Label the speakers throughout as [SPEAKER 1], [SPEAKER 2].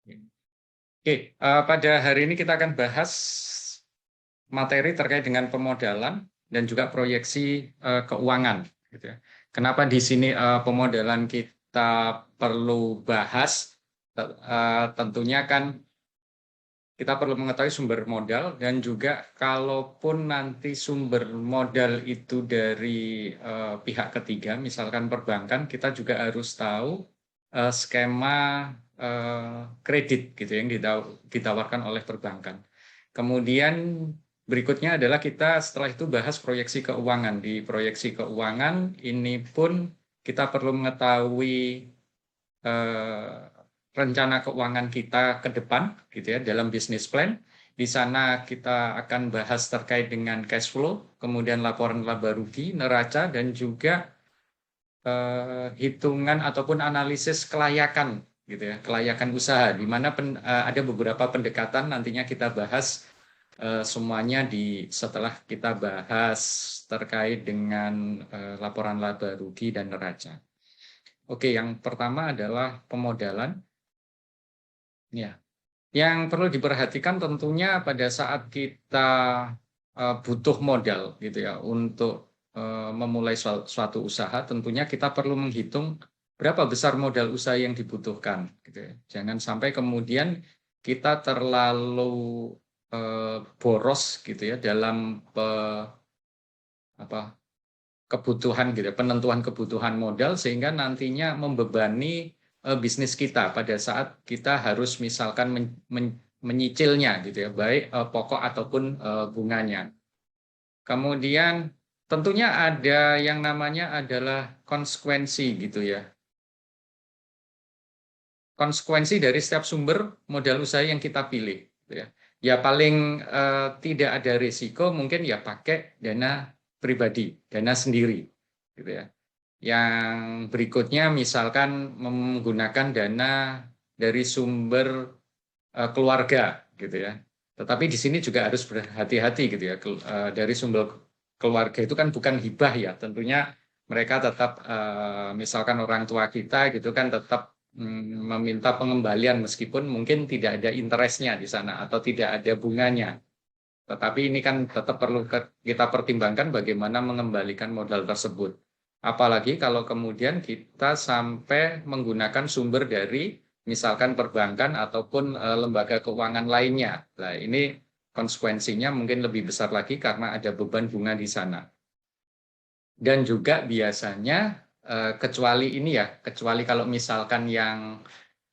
[SPEAKER 1] Oke, pada hari ini kita akan bahas materi terkait dengan pemodalan dan juga proyeksi keuangan. Gitu ya. Kenapa di sini pemodalan kita perlu bahas? Tentunya kan kita perlu mengetahui sumber modal dan juga kalaupun nanti sumber modal itu dari pihak ketiga, misalkan perbankan, kita juga harus tahu skema kredit gitu yang ditawarkan oleh perbankan. Kemudian berikutnya adalah kita setelah itu bahas proyeksi keuangan. Di proyeksi keuangan ini pun kita perlu mengetahui rencana keuangan kita ke depan gitu ya dalam bisnis plan. Di sana kita akan bahas terkait dengan cash flow, kemudian laporan laba rugi, neraca dan juga hitungan ataupun analisis kelayakan gitu ya, kelayakan usaha di mana ada beberapa pendekatan nantinya kita bahas semuanya setelah kita bahas terkait dengan laporan laba rugi dan neraca. Oke, yang pertama adalah pemodalan. Ya, yang perlu diperhatikan tentunya pada saat kita butuh modal gitu ya untuk memulai suatu usaha, tentunya kita perlu menghitung berapa besar modal usaha yang dibutuhkan gitu ya. Jangan sampai kemudian kita terlalu boros gitu ya dalam apa kebutuhan gitu, penentuan kebutuhan modal sehingga nantinya membebani bisnis kita pada saat kita harus misalkan menyicilnya gitu ya, baik pokok ataupun bunganya. Kemudian tentunya ada yang namanya adalah konsekuensi gitu ya. Konsekuensi dari setiap sumber modal usaha yang kita pilih gitu ya. Ya paling tidak ada risiko mungkin ya pakai dana pribadi, dana sendiri gitu ya. Yang berikutnya misalkan menggunakan dana dari sumber keluarga gitu ya. Tetapi di sini juga harus berhati-hati gitu ya. Dari sumber keluarga itu kan bukan hibah ya. Tentunya mereka tetap misalkan orang tua kita gitu kan tetap meminta pengembalian meskipun mungkin tidak ada interestnya di sana atau tidak ada bunganya. Tetapi ini kan tetap perlu kita pertimbangkan bagaimana mengembalikan modal tersebut. Apalagi kalau kemudian kita sampai menggunakan sumber dari misalkan perbankan ataupun lembaga keuangan lainnya. Nah, ini konsekuensinya mungkin lebih besar lagi karena ada beban bunga di sana. Dan juga biasanya kecuali ini ya, kecuali kalau misalkan yang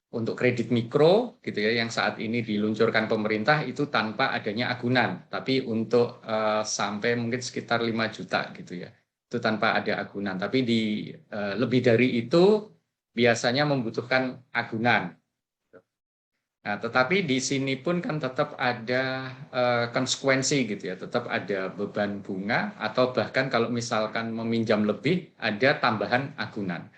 [SPEAKER 1] untuk kredit mikro gitu ya yang saat ini diluncurkan pemerintah itu tanpa adanya agunan, tapi untuk sampai mungkin sekitar 5 juta gitu ya. Itu tanpa ada agunan, tapi lebih dari itu biasanya membutuhkan agunan. Nah, tetapi di sini pun kan tetap ada konsekuensi gitu ya, tetap ada beban bunga atau bahkan kalau misalkan meminjam lebih ada tambahan agunan.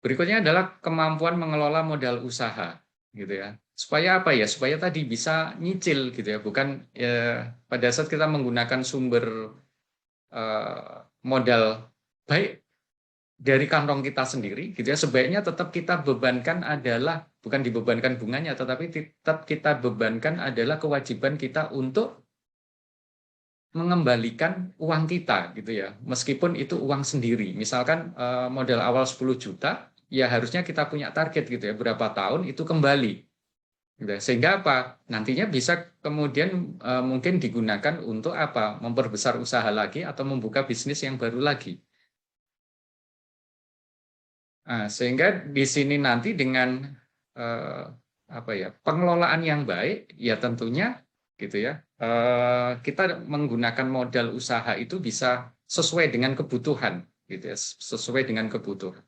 [SPEAKER 1] Berikutnya adalah kemampuan mengelola modal usaha, gitu ya. Supaya apa ya? Supaya tadi bisa nyicil, gitu ya. Bukan pada saat kita menggunakan sumber modal baik dari kantong kita sendiri, gitu ya. Sebaiknya tetap kita bebankan adalah bukan dibebankan bunganya, tetapi tetap kita bebankan adalah kewajiban kita untuk mengembalikan uang kita gitu ya meskipun itu uang sendiri misalkan modal awal 10 juta ya harusnya kita punya target gitu ya berapa tahun itu kembali gitu ya. Sehingga apa nantinya bisa kemudian mungkin digunakan untuk apa memperbesar usaha lagi atau membuka bisnis yang baru lagi. Nah, sehingga di sini nanti dengan eh, apa ya pengelolaan yang baik ya tentunya gitu ya kita menggunakan modal usaha itu bisa sesuai dengan kebutuhan gitu ya sesuai dengan kebutuhan.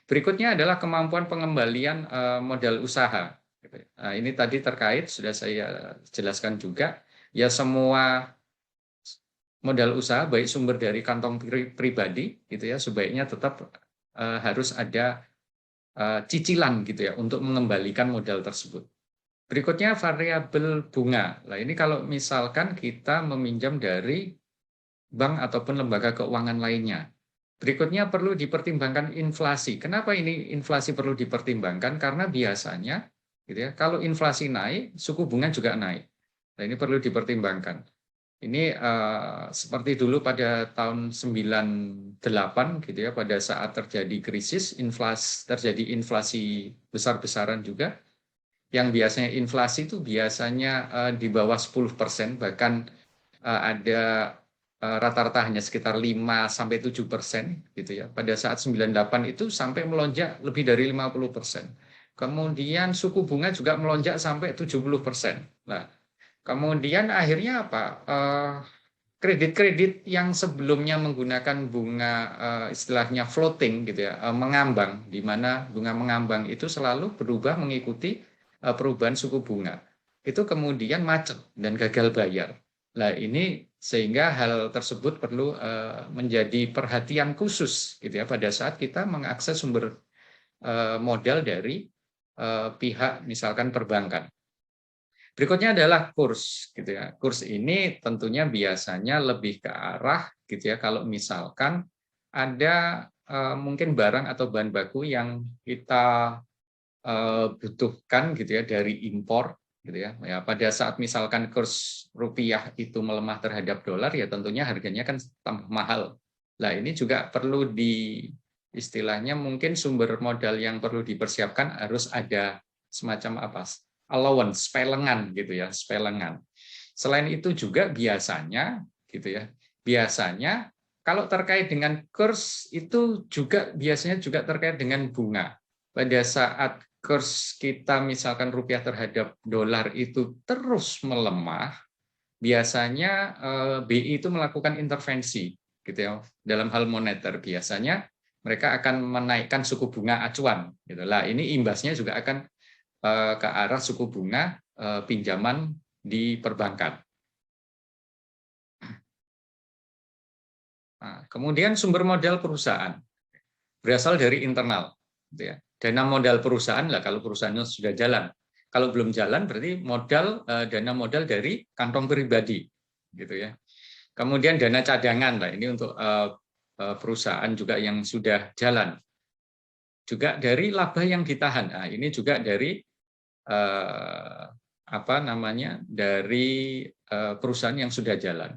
[SPEAKER 1] Berikutnya adalah kemampuan pengembalian modal usaha. Gitu ya. Nah, ini tadi terkait sudah saya jelaskan juga ya semua modal usaha baik sumber dari kantong pribadi gitu ya sebaiknya tetap harus ada cicilan gitu ya untuk mengembalikan modal tersebut. Berikutnya variabel bunga. Nah, ini kalau misalkan kita meminjam dari bank ataupun lembaga keuangan lainnya. Berikutnya perlu dipertimbangkan inflasi. Kenapa ini inflasi perlu dipertimbangkan? Karena biasanya gitu ya. Kalau inflasi naik, suku bunga juga naik. Nah, ini perlu dipertimbangkan. Ini seperti dulu pada tahun 98 gitu ya, pada saat terjadi krisis, terjadi inflasi besar-besaran juga, yang biasanya inflasi itu biasanya di bawah 10%, bahkan ada rata-rata hanya sekitar 5-7% gitu ya. Pada saat 98 itu sampai melonjak lebih dari 50%. Kemudian suku bunga juga melonjak sampai 70%. Nah, kemudian akhirnya apa? Kredit-kredit yang sebelumnya menggunakan bunga istilahnya floating gitu ya, mengambang, di mana bunga mengambang itu selalu berubah mengikuti perubahan suku bunga. Itu kemudian macet dan gagal bayar. Nah, ini sehingga hal tersebut perlu menjadi perhatian khusus gitu ya pada saat kita mengakses sumber modal dari pihak misalkan perbankan. Berikutnya adalah kurs, gitu ya. Kurs ini tentunya biasanya lebih ke arah, gitu ya. Kalau misalkan ada mungkin barang atau bahan baku yang kita butuhkan, gitu ya, dari impor, gitu ya. Ya, pada saat misalkan kurs rupiah itu melemah terhadap dolar, ya tentunya harganya kan tambah mahal. Nah, ini juga perlu istilahnya mungkin sumber modal yang perlu dipersiapkan harus ada semacam apa? Allowance, pelengan gitu ya, pelengan. Selain itu juga biasanya gitu ya. Biasanya kalau terkait dengan kurs itu juga biasanya juga terkait dengan bunga. Pada saat kurs kita misalkan rupiah terhadap dolar itu terus melemah, biasanya BI itu melakukan intervensi gitu ya dalam hal moneter. Biasanya mereka akan menaikkan suku bunga acuan gitu lah. Ini imbasnya juga akan ke arah suku bunga pinjaman di perbankan. Nah, kemudian sumber modal perusahaan berasal dari internal, gitu ya. Dana modal perusahaan lah kalau perusahaannya sudah jalan. Kalau belum jalan berarti dana modal dari kantong pribadi, gitu ya. Kemudian dana cadangan lah ini untuk perusahaan juga yang sudah jalan. Juga dari laba yang ditahan. Nah, ini juga dari apa namanya dari perusahaan yang sudah jalan.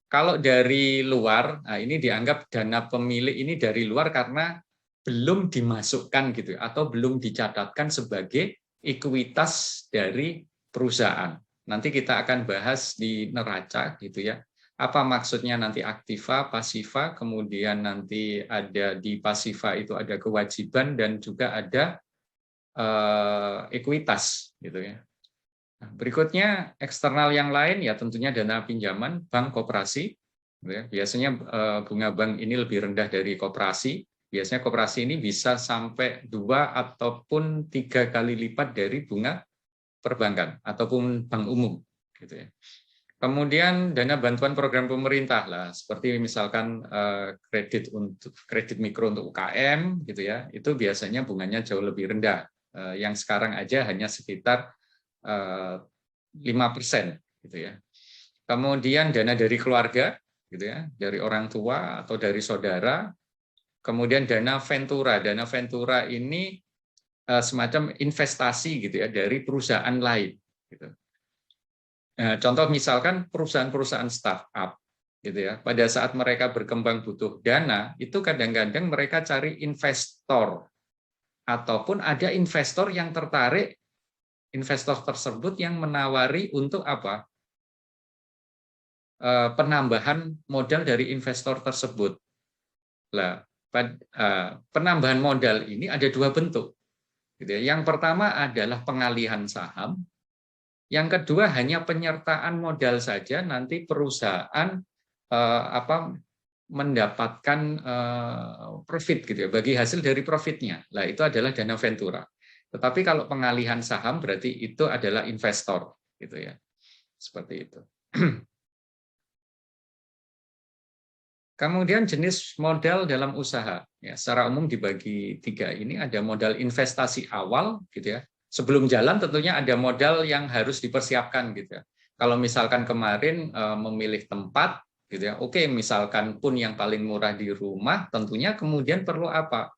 [SPEAKER 1] Kalau dari luar, nah ini dianggap dana pemilik ini dari luar karena belum dimasukkan gitu atau belum dicatatkan sebagai ekuitas dari perusahaan. Nanti kita akan bahas di neraca gitu ya. Apa maksudnya nanti aktiva, pasiva, kemudian nanti ada di pasiva itu ada kewajiban dan juga ada ekuitas gitu ya. Nah, berikutnya eksternal yang lain ya tentunya dana pinjaman bank koperasi. Ya. Biasanya bunga bank ini lebih rendah dari koperasi. Biasanya koperasi ini bisa sampai 2 ataupun 3 kali lipat dari bunga perbankan ataupun bank umum. Gitu ya. Kemudian dana bantuan program pemerintah lah, seperti misalkan kredit mikro untuk UKM, gitu ya. Itu biasanya bunganya jauh lebih rendah. Yang sekarang aja hanya sekitar 5%, gitu ya. Kemudian dana dari keluarga, gitu ya, dari orang tua atau dari saudara. Kemudian dana ventura. Dana ventura ini semacam investasi gitu ya dari perusahaan lain. Gitu. Nah, contoh misalkan perusahaan-perusahaan startup, gitu ya. Pada saat mereka berkembang butuh dana, itu kadang-kadang mereka cari investor ataupun ada investor yang tertarik, investor tersebut yang menawari untuk apa? Penambahan modal dari investor tersebut. Nah, penambahan modal ini ada 2 bentuk. Gitu ya. Yang pertama adalah pengalihan saham. Yang kedua hanya penyertaan modal saja, nanti perusahaan mendapatkan profit gitu ya, bagi hasil dari profitnya. Nah, itu adalah dana ventura. Tetapi kalau pengalihan saham berarti itu adalah investor gitu ya. Seperti itu. Kemudian jenis modal dalam usaha, ya, secara umum dibagi 3 ini ada modal investasi awal, gitu ya. Sebelum jalan tentunya ada modal yang harus dipersiapkan, gitu ya. Kalau misalkan kemarin memilih tempat, gitu ya, oke, misalkan pun yang paling murah di rumah, tentunya kemudian perlu apa?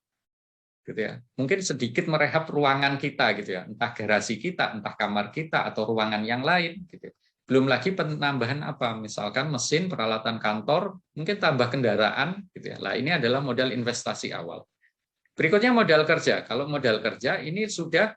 [SPEAKER 1] gitu ya. Mungkin sedikit merehab ruangan kita gitu ya, entah garasi kita, entah kamar kita atau ruangan yang lain gitu. Belum lagi penambahan apa, misalkan mesin, peralatan kantor, mungkin tambah kendaraan gitu ya. Lah ini adalah modal investasi awal. Berikutnya modal kerja. Kalau modal kerja ini sudah,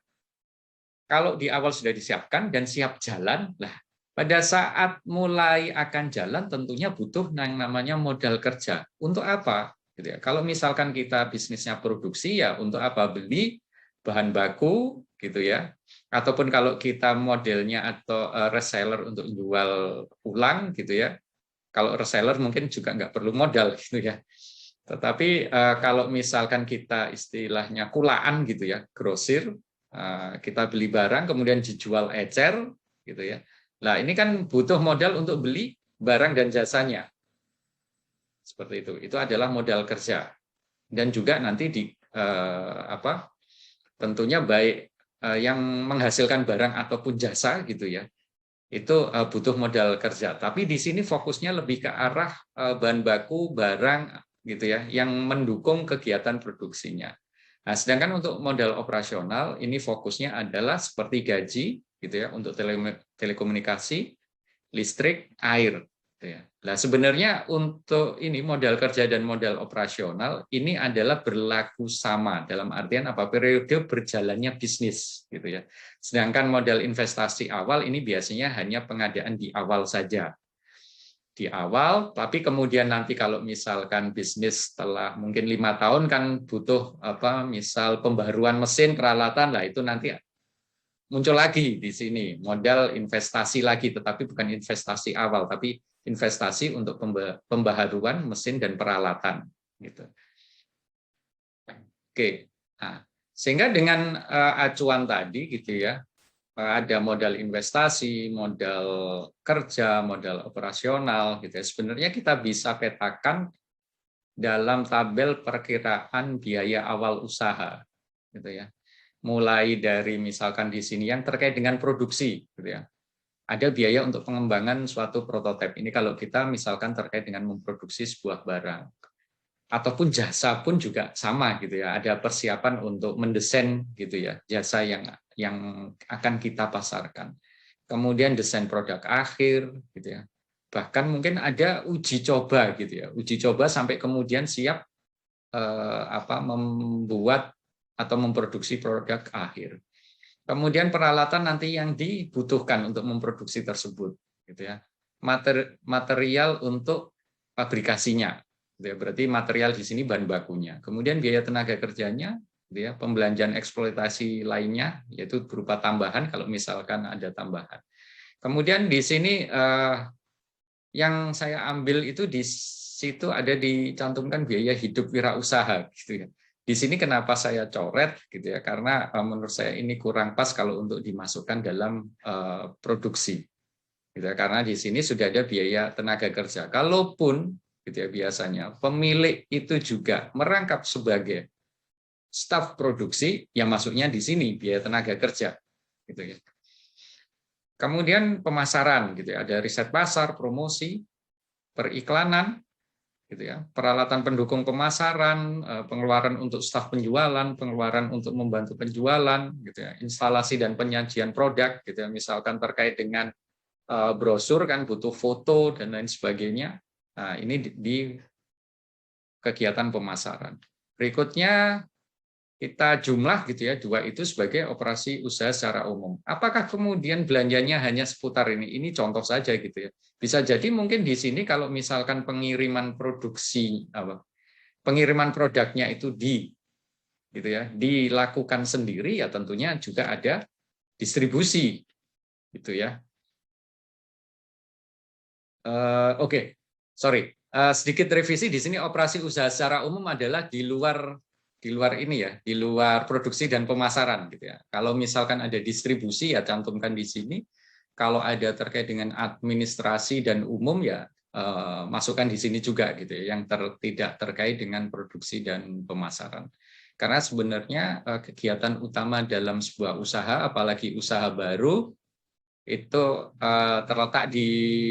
[SPEAKER 1] kalau di awal sudah disiapkan dan siap jalan, lah pada saat mulai akan jalan tentunya butuh yang namanya modal kerja. Untuk apa? Gitu ya. Kalau misalkan kita bisnisnya produksi, ya untuk apa? Beli bahan baku gitu ya. Ataupun kalau kita modelnya atau reseller untuk jual ulang gitu ya. Kalau reseller mungkin juga nggak perlu modal gitu ya. Tetapi kalau misalkan kita istilahnya kulaan gitu ya, grosir, kita beli barang kemudian dijual ecer gitu ya. Nah, ini kan butuh modal untuk beli barang dan jasanya. Seperti itu. Itu adalah modal kerja. Dan juga nanti apa? Tentunya baik yang menghasilkan barang ataupun jasa gitu ya. Itu butuh modal kerja. Tapi di sini fokusnya lebih ke arah bahan baku, barang gitu ya, yang mendukung kegiatan produksinya. Nah, sedangkan untuk modal operasional ini fokusnya adalah seperti gaji gitu ya, untuk telekomunikasi, listrik, air gitu ya. Nah, sebenarnya untuk ini modal kerja dan modal operasional ini adalah berlaku sama, dalam artian apa, periode berjalannya bisnis gitu ya. Sedangkan modal investasi awal ini biasanya hanya pengadaan di awal saja. Di awal, tapi kemudian nanti kalau misalkan bisnis setelah mungkin 5 tahun kan butuh apa, misal pembaruan mesin, peralatan, lah itu nanti muncul lagi di sini modal investasi lagi, tetapi bukan investasi awal, tapi investasi untuk pembaharuan mesin dan peralatan gitu. Oke, nah, sehingga dengan acuan tadi gitu ya, ada modal investasi, modal kerja, modal operasional gitu ya. Sebenarnya kita bisa petakan dalam tabel perkiraan biaya awal usaha gitu ya. Mulai dari misalkan di sini yang terkait dengan produksi gitu ya. Ada biaya untuk pengembangan suatu prototipe. Ini kalau kita misalkan terkait dengan memproduksi sebuah barang. Ataupun jasa pun juga sama gitu ya. Ada persiapan untuk mendesain gitu ya, jasa yang akan kita pasarkan. Kemudian desain produk akhir gitu ya. Bahkan mungkin ada uji coba gitu ya. Uji coba sampai kemudian siap membuat atau memproduksi produk akhir. Kemudian peralatan nanti yang dibutuhkan untuk memproduksi tersebut, gitu ya. Material untuk fabrikasinya, gitu ya. Berarti material di sini bahan bakunya. Kemudian biaya tenaga kerjanya, gitu ya. Pembelanjaan eksploitasi lainnya, yaitu berupa tambahan kalau misalkan ada tambahan. Kemudian di sini yang saya ambil itu di situ ada dicantumkan biaya hidup wirausaha, gitu ya. Di sini kenapa saya coret gitu ya, karena menurut saya ini kurang pas kalau untuk dimasukkan dalam produksi gitu ya, karena di sini sudah ada biaya tenaga kerja. Kalaupun gitu ya, biasanya pemilik itu juga merangkap sebagai staf produksi, yang masuknya di sini biaya tenaga kerja gitu ya. Kemudian pemasaran gitu ya, ada riset pasar, promosi, periklanan gitu ya, peralatan pendukung pemasaran, pengeluaran untuk staf penjualan, pengeluaran untuk membantu penjualan, gitu ya, instalasi dan penyajian produk, gitu ya, misalkan terkait dengan brosur kan butuh foto dan lain sebagainya. Nah, ini di kegiatan pemasaran. Berikutnya kita jumlah gitu ya, dua itu sebagai operasi usaha secara umum. Apakah kemudian belanjanya hanya seputar ini? Ini contoh saja gitu ya. Bisa jadi mungkin di sini kalau misalkan pengiriman produksi pengiriman produknya itu gitu ya, dilakukan sendiri, ya tentunya juga ada distribusi gitu ya. Oke. Sorry. Sedikit revisi di sini, operasi usaha secara umum adalah di luar ini ya, di luar produksi dan pemasaran gitu ya. Kalau misalkan ada distribusi ya cantumkan di sini. Kalau ada terkait dengan administrasi dan umum ya masukkan di sini juga gitu ya, yang tidak terkait dengan produksi dan pemasaran. Karena sebenarnya kegiatan utama dalam sebuah usaha, apalagi usaha baru, itu terletak di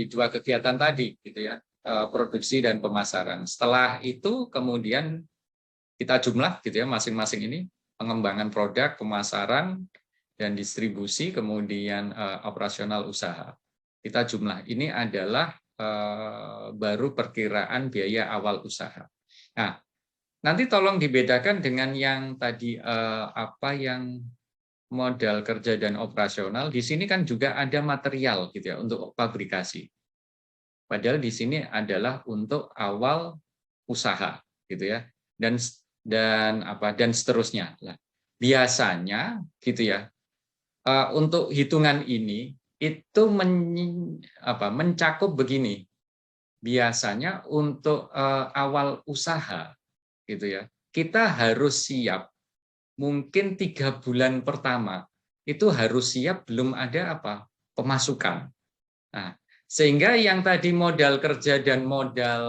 [SPEAKER 1] dua kegiatan tadi gitu ya, produksi dan pemasaran. Setelah itu kemudian kita jumlah gitu ya masing-masing ini, pengembangan produk, pemasaran dan distribusi, kemudian operasional usaha. Kita jumlah ini adalah baru perkiraan biaya awal usaha. Nah, nanti tolong dibedakan dengan yang tadi apa yang modal kerja dan operasional. Di sini kan juga ada material gitu ya untuk fabrikasi. Padahal di sini adalah untuk awal usaha gitu ya. Dan seterusnya. Nah, biasanya gitu ya. Untuk hitungan ini itu mencakup begini. Biasanya untuk awal usaha gitu ya. Kita harus siap mungkin 3 bulan pertama itu harus siap belum ada pemasukan. Nah, sehingga yang tadi modal kerja dan modal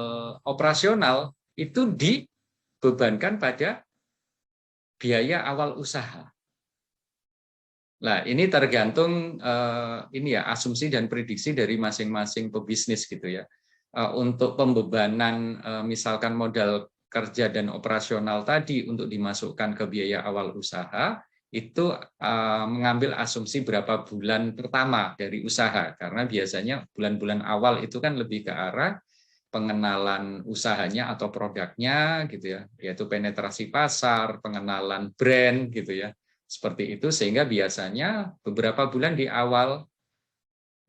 [SPEAKER 1] operasional itu dibebankan pada biaya awal usaha. Nah, ini tergantung ini ya asumsi dan prediksi dari masing-masing pebisnis gitu ya. Untuk pembebanan misalkan modal kerja dan operasional tadi untuk dimasukkan ke biaya awal usaha itu mengambil asumsi berapa bulan pertama dari usaha karena biasanya bulan-bulan awal itu kan lebih ke arah pengenalan usahanya atau produknya gitu ya, yaitu penetrasi pasar, pengenalan brand gitu ya. Seperti itu sehingga biasanya beberapa bulan di awal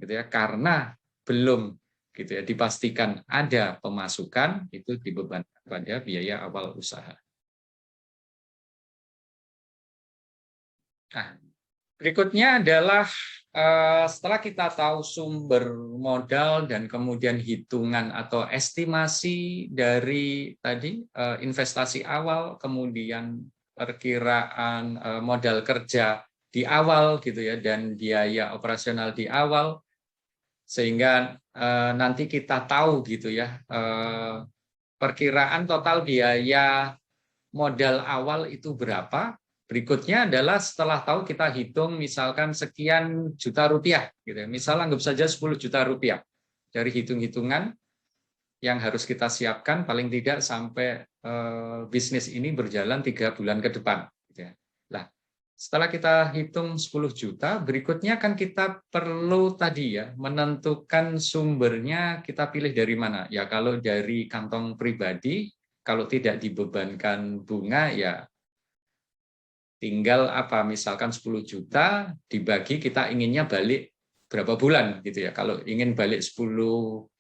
[SPEAKER 1] gitu ya karena belum gitu ya dipastikan ada pemasukan itu dibebankan pada biaya awal usaha. Nah, berikutnya adalah setelah kita tahu sumber modal dan kemudian hitungan atau estimasi dari tadi investasi awal, kemudian perkiraan modal kerja di awal gitu ya dan biaya operasional di awal, sehingga nanti kita tahu gitu ya perkiraan total biaya modal awal itu berapa. Berikutnya adalah setelah tahu kita hitung misalkan sekian juta rupiah gitu ya. Misal anggap saja 10 juta rupiah. Dari hitung-hitungan yang harus kita siapkan paling tidak sampai bisnis ini berjalan 3 bulan ke depan gitu ya. Nah, setelah kita hitung 10 juta, berikutnya kan kita perlu tadi ya menentukan sumbernya kita pilih dari mana. Ya kalau dari kantong pribadi, kalau tidak dibebankan bunga ya tinggal misalkan 10 juta dibagi kita inginnya balik berapa bulan gitu ya. Kalau ingin balik 10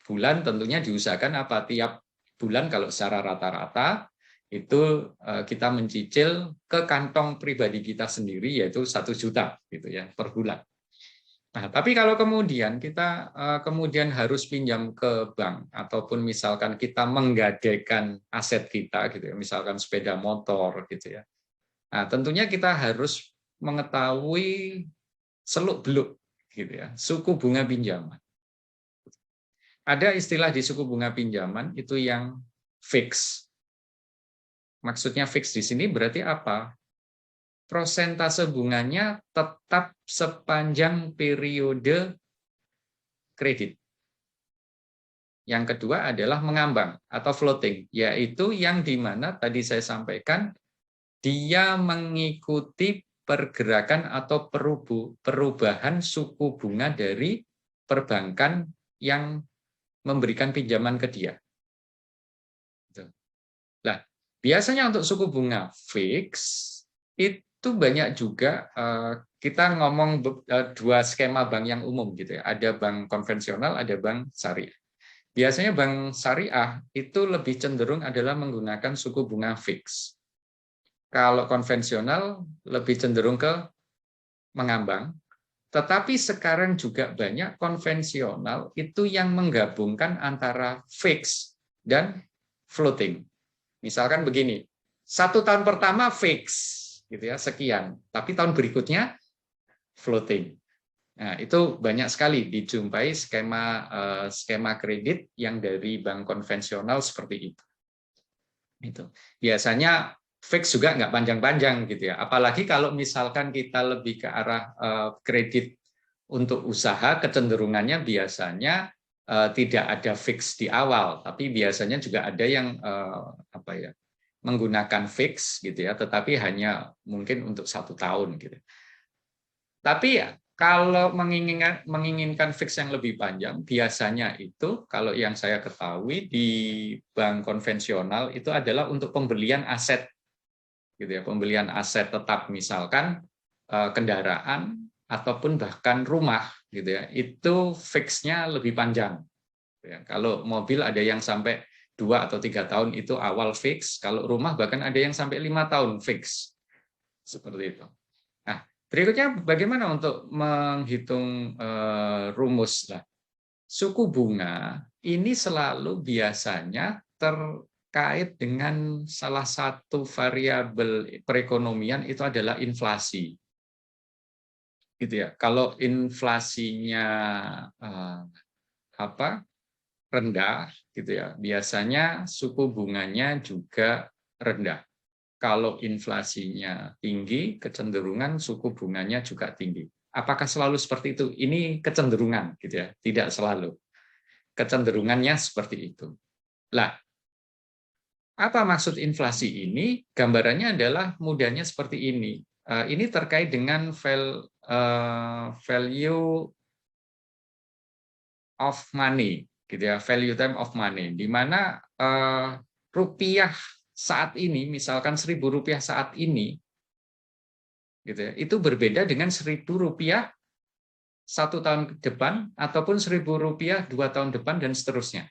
[SPEAKER 1] bulan tentunya diusahakan tiap bulan kalau secara rata-rata itu kita mencicil ke kantong pribadi kita sendiri yaitu 1 juta gitu ya per bulan. Nah, tapi kalau kemudian kita kemudian harus pinjam ke bank ataupun misalkan kita menggadaikan aset kita gitu ya, misalkan sepeda motor gitu ya. Nah, tentunya kita harus mengetahui seluk-beluk gitu ya, suku bunga pinjaman. Ada istilah di suku bunga pinjaman itu yang fix. Maksudnya fix di sini berarti apa? Prosentase bunganya tetap sepanjang periode kredit. Yang kedua adalah mengambang atau floating, yaitu yang di mana tadi saya sampaikan dia mengikuti pergerakan atau perubahan suku bunga dari perbankan yang memberikan pinjaman ke dia. Nah, biasanya untuk suku bunga fix itu banyak juga kita ngomong dua skema bank yang umum gitu ya. Ada bank konvensional, ada bank syariah. Biasanya bank syariah itu lebih cenderung adalah menggunakan suku bunga fix. Kalau konvensional lebih cenderung ke mengambang, tetapi sekarang juga banyak konvensional itu yang menggabungkan antara fix dan floating. Misalkan begini, 1 tahun pertama fix, gitu ya, sekian, tapi tahun berikutnya floating. Nah, itu banyak sekali dijumpai skema kredit yang dari bank konvensional seperti itu. Itu biasanya fix juga nggak panjang-panjang gitu ya. Apalagi kalau misalkan kita lebih ke arah kredit untuk usaha, kecenderungannya biasanya tidak ada fix di awal, tapi biasanya juga ada yang menggunakan fix gitu ya, tetapi hanya mungkin untuk 1 tahun gitu. Tapi ya, kalau menginginkan fix yang lebih panjang, biasanya itu kalau yang saya ketahui di bank konvensional itu adalah untuk pembelian aset gitu ya, pembelian aset tetap, misalkan kendaraan ataupun bahkan rumah gitu ya, itu fixnya lebih panjang. Ya, kalau mobil ada yang sampai 2 atau 3 tahun itu awal fix, kalau rumah bahkan ada yang sampai 5 tahun fix, seperti itu. Nah, berikutnya bagaimana untuk menghitung rumus? Nah, suku bunga ini selalu biasanya terkait dengan salah satu variabel perekonomian, itu adalah inflasi. Gitu ya. Kalau inflasinya rendah gitu ya, biasanya suku bunganya juga rendah. Kalau inflasinya tinggi, kecenderungan suku bunganya juga tinggi. Apakah selalu seperti itu? Ini kecenderungan gitu ya, tidak selalu. Kecenderungannya seperti itu. Lah, apa maksud inflasi ini? Gambarannya adalah mudahnya seperti ini. Ini terkait dengan value of money, gitu ya, value time of money, di mana rupiah saat ini, misalkan Rp1.000 saat ini, gitu ya, itu berbeda dengan Rp1.000 1 tahun ke depan, ataupun Rp1.000 2 tahun depan, dan seterusnya.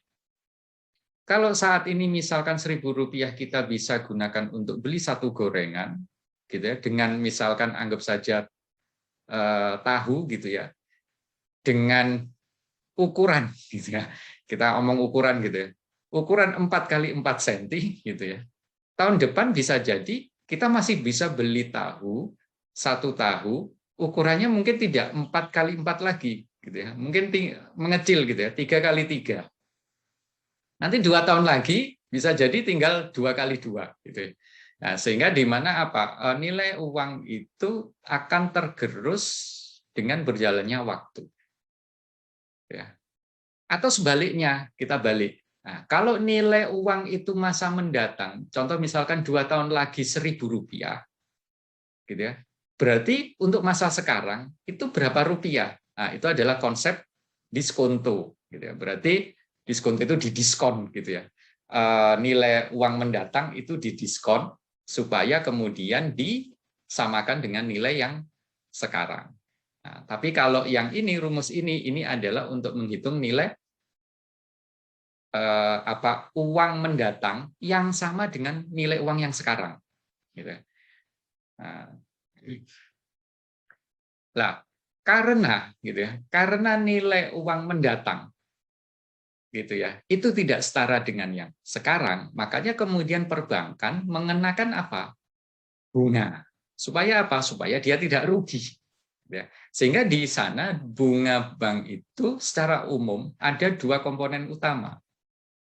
[SPEAKER 1] Kalau saat ini misalkan Rp1.000 kita bisa gunakan untuk beli satu gorengan, gitu ya, dengan misalkan anggap saja tahu, gitu ya, dengan ukuran, gitu ya, kita omong ukuran gitu ya, ukuran 4x4 cm, gitu ya. Tahun depan bisa jadi kita masih bisa beli tahu, satu tahu, ukurannya mungkin tidak 4x4 lagi, gitu ya, mungkin mengecil gitu ya, 3x3. Nanti 2 tahun lagi bisa jadi tinggal 2x2, gitu ya. Nah, sehingga di mana nilai uang itu akan tergerus dengan berjalannya waktu. Ya. Atau sebaliknya, kita balik. Nah, kalau nilai uang itu masa mendatang, contoh misalkan 2 tahun lagi Rp1.000, gitu ya, berarti untuk masa sekarang itu berapa rupiah? Nah, itu adalah konsep diskonto, gitu ya. Berarti diskonto itu didiskon, gitu ya. Nilai uang mendatang itu didiskon supaya kemudian disamakan dengan nilai yang sekarang. Nah, tapi kalau yang ini, rumus ini adalah untuk menghitung nilai uang mendatang yang sama dengan nilai uang yang sekarang. Gitu. Nah, karena nilai uang mendatang, gitu ya, itu tidak setara dengan yang sekarang, makanya kemudian perbankan mengenakan bunga, supaya supaya dia tidak rugi. Ya. Sehingga di sana bunga bank itu secara umum ada 2 komponen utama.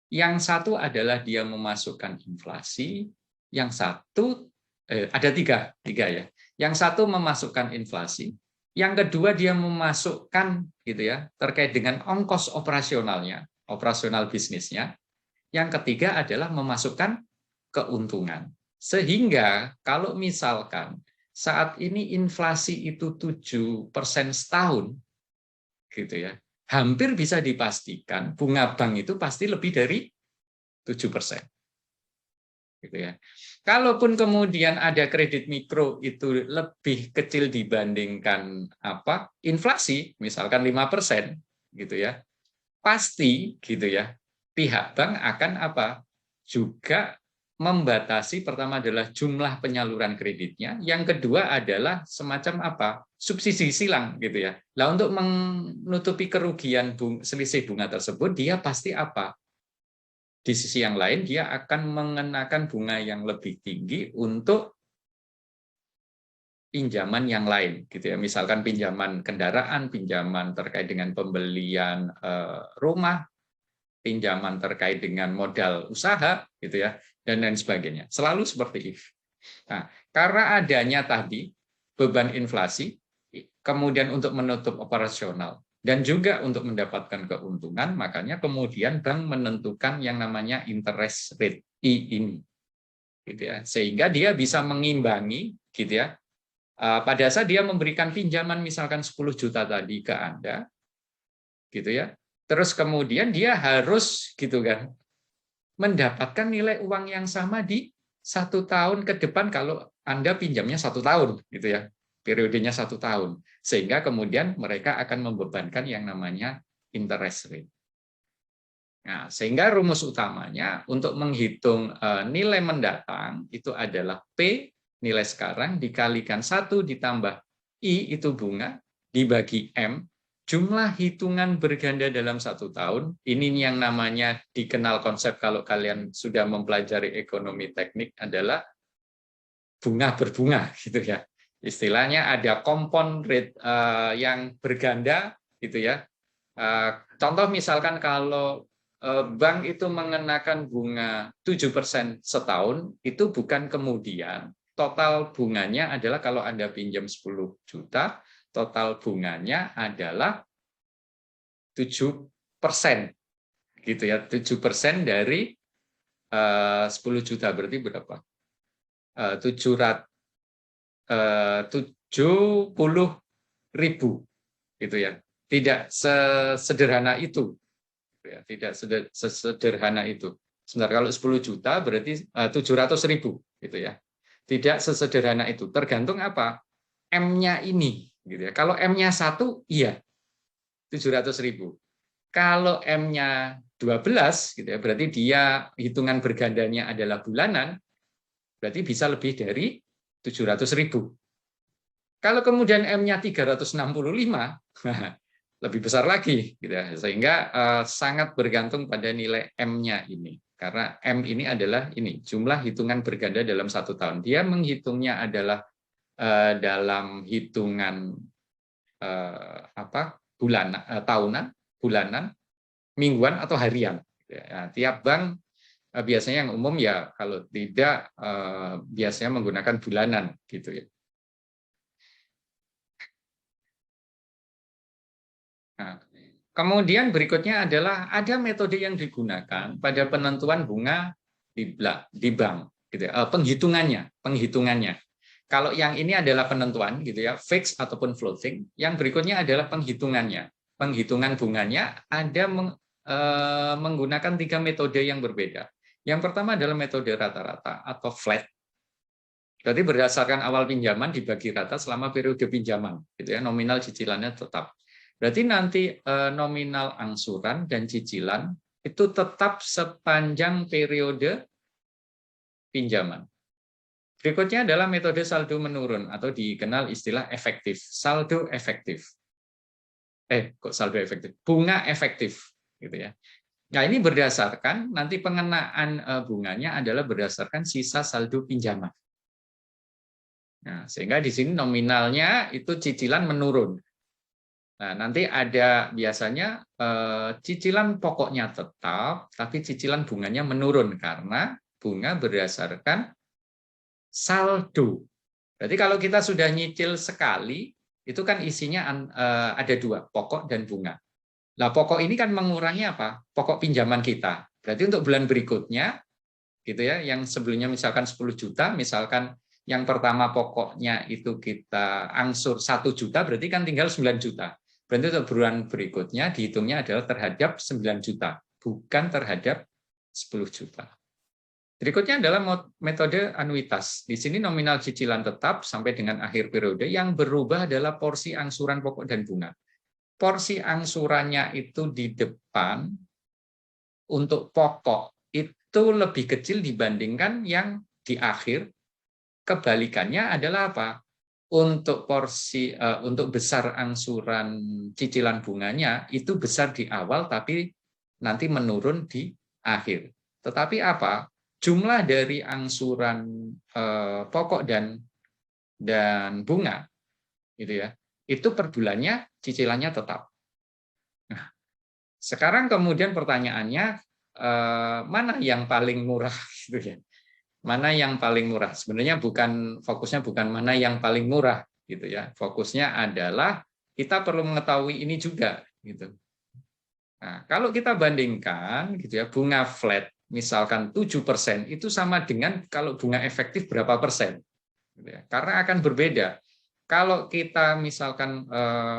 [SPEAKER 1] Yang satu adalah dia memasukkan inflasi, yang satu ada tiga ya. Yang satu memasukkan inflasi, yang kedua dia memasukkan, gitu ya, terkait dengan ongkos operasionalnya, operasional bisnisnya. Yang ketiga adalah memasukkan keuntungan. Sehingga kalau misalkan saat ini inflasi itu 7% setahun, gitu ya, hampir bisa dipastikan bunga bank itu pasti lebih dari 7%. Gitu ya. Kalaupun kemudian ada kredit mikro itu lebih kecil dibandingkan inflasi, misalkan 5%, gitu ya, pasti gitu ya, pihak bank akan juga membatasi, pertama adalah jumlah penyaluran kreditnya, yang kedua adalah semacam subsidi silang, gitu ya. Nah, untuk menutupi kerugian selisih bunga tersebut, dia pasti di sisi yang lain dia akan mengenakan bunga yang lebih tinggi untuk pinjaman yang lain, gitu ya. Misalkan pinjaman kendaraan, pinjaman terkait dengan pembelian rumah, pinjaman terkait dengan modal usaha, gitu ya, dan lain sebagainya. Selalu seperti itu. Nah, karena adanya tadi beban inflasi, kemudian untuk menutup operasional, dan juga untuk mendapatkan keuntungan, makanya kemudian bank menentukan yang namanya interest rate, I ini. gitu ya. Sehingga dia bisa mengimbangi, gitu ya. Pada saat dia memberikan pinjaman misalkan 10 juta tadi ke Anda, gitu ya. Terus kemudian dia harus, gitu kan, mendapatkan nilai uang yang sama di 1 tahun ke depan kalau Anda pinjamnya 1 tahun, gitu ya. Periodenya 1 tahun. Sehingga kemudian mereka akan membebankan yang namanya interest rate. Nah, sehingga rumus utamanya untuk menghitung nilai mendatang itu adalah P, nilai sekarang, dikalikan 1 ditambah I, itu bunga, dibagi M, jumlah hitungan berganda dalam 1 tahun. Ini yang namanya dikenal konsep kalau kalian sudah mempelajari ekonomi teknik adalah bunga berbunga, gitu ya. Istilahnya ada compound rate yang berganda, gitu ya. Contoh misalkan kalau bank itu mengenakan bunga 7% setahun, itu bukan kemudian total bunganya adalah kalau Anda pinjam 10 juta, total bunganya adalah 7%, gitu ya. 7% dari 10 juta berarti berapa? 70.000, gitu ya. Tidak sesederhana itu. Ya, tidak sesederhana itu. Sebentar, kalau 10 juta berarti 700.000, gitu ya. Tidak sesederhana itu. Tergantung apa? M-nya ini, gitu ya. Kalau M-nya 1, iya 700.000. Kalau M-nya 12, gitu ya, berarti dia hitungan bergandanya adalah bulanan, berarti bisa lebih dari 700.000. Kalau kemudian M-nya 365, lebih besar lagi, gitu ya. Sehingga sangat bergantung pada nilai M-nya ini. Karena M ini adalah ini jumlah hitungan berganda dalam 1 tahun. Dia menghitungnya adalah dalam hitungan tahunan, bulanan, mingguan atau harian. Ya, tiap bank biasanya yang umum ya kalau tidak biasanya menggunakan bulanan, gitu ya. Nah, kemudian berikutnya adalah ada metode yang digunakan pada penentuan bunga di bank, gitu ya. Penghitungannya. Kalau yang ini adalah penentuan, gitu ya, fix ataupun floating. Yang berikutnya adalah penghitungannya. Penghitungan bunganya ada menggunakan 3 metode yang berbeda. Yang pertama adalah metode rata-rata atau flat. Berarti berdasarkan awal pinjaman dibagi rata selama periode pinjaman, gitu ya. Nominal cicilannya tetap. Berarti nanti nominal angsuran dan cicilan itu tetap sepanjang periode pinjaman. Berikutnya adalah metode saldo menurun atau dikenal istilah efektif, saldo efektif. Kok saldo efektif? Bunga efektif, gitu ya. Nah, ini berdasarkan nanti pengenaan bunganya adalah berdasarkan sisa saldo pinjaman. Nah, sehingga di sini nominalnya itu cicilan menurun. Nah, nanti ada biasanya cicilan pokoknya tetap, tapi cicilan bunganya menurun karena bunga berdasarkan saldo. Berarti kalau kita sudah nyicil sekali, itu kan isinya ada 2, pokok dan bunga. Nah, pokok ini kan mengurangi apa? Pokok pinjaman kita. Berarti untuk bulan berikutnya, gitu ya, yang sebelumnya misalkan 10 juta, misalkan yang pertama pokoknya itu kita angsur 1 juta, berarti kan tinggal 9 juta. Berarti untuk bulan berikutnya dihitungnya adalah terhadap 9 juta, bukan terhadap 10 juta. Berikutnya adalah metode anuitas. Di sini nominal cicilan tetap sampai dengan akhir periode, yang berubah adalah porsi angsuran pokok dan bunga. Porsi angsurannya itu di depan untuk pokok itu lebih kecil dibandingkan yang di akhir. Kebalikannya adalah apa? Untuk untuk besar angsuran cicilan bunganya itu besar di awal tapi nanti menurun di akhir. Tetapi apa? Jumlah dari angsuran pokok dan bunga, gitu ya, itu per bulannya cicilannya tetap. Nah, sekarang kemudian pertanyaannya mana yang paling murah, gitu ya? Mana yang paling murah? Sebenarnya fokusnya bukan mana yang paling murah, gitu ya. Fokusnya adalah kita perlu mengetahui ini juga, gitu. Nah, kalau kita bandingkan, gitu ya, bunga flat misalkan 7%, itu sama dengan kalau bunga efektif berapa persen. Gitu ya. Karena akan berbeda. Kalau kita misalkan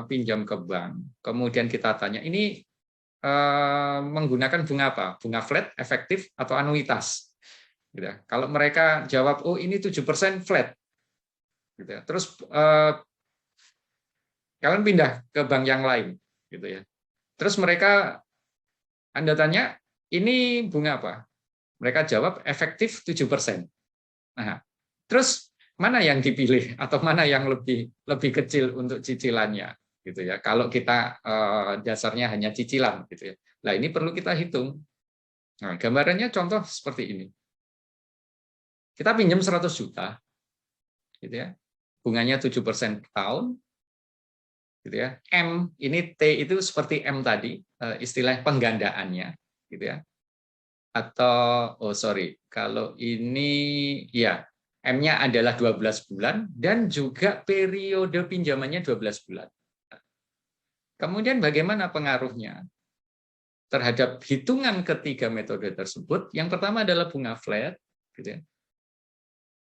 [SPEAKER 1] pinjam ke bank, kemudian kita tanya, ini menggunakan bunga apa? Bunga flat, efektif, atau anuitas? Gitu ya. Kalau mereka jawab, oh ini 7% flat. Gitu ya. Terus kalian pindah ke bank yang lain. Gitu ya. Terus mereka, Anda tanya, ini bunga apa? Mereka jawab efektif 7%. Nah, terus mana yang dipilih atau mana yang lebih kecil untuk cicilannya gitu ya. Kalau kita dasarnya hanya cicilan gitu ya. Nah, ini perlu kita hitung. Nah, gambarannya contoh seperti ini. Kita pinjam 100 juta gitu ya. Bunganya 7% per tahun gitu ya. M ini T itu seperti M tadi, istilah penggandaannya gitu ya. Atau kalau ini ya M-nya adalah 12 bulan dan juga periode pinjamannya 12 bulan. Kemudian bagaimana pengaruhnya terhadap hitungan ketiga metode tersebut? Yang pertama adalah bunga flat, gitu ya.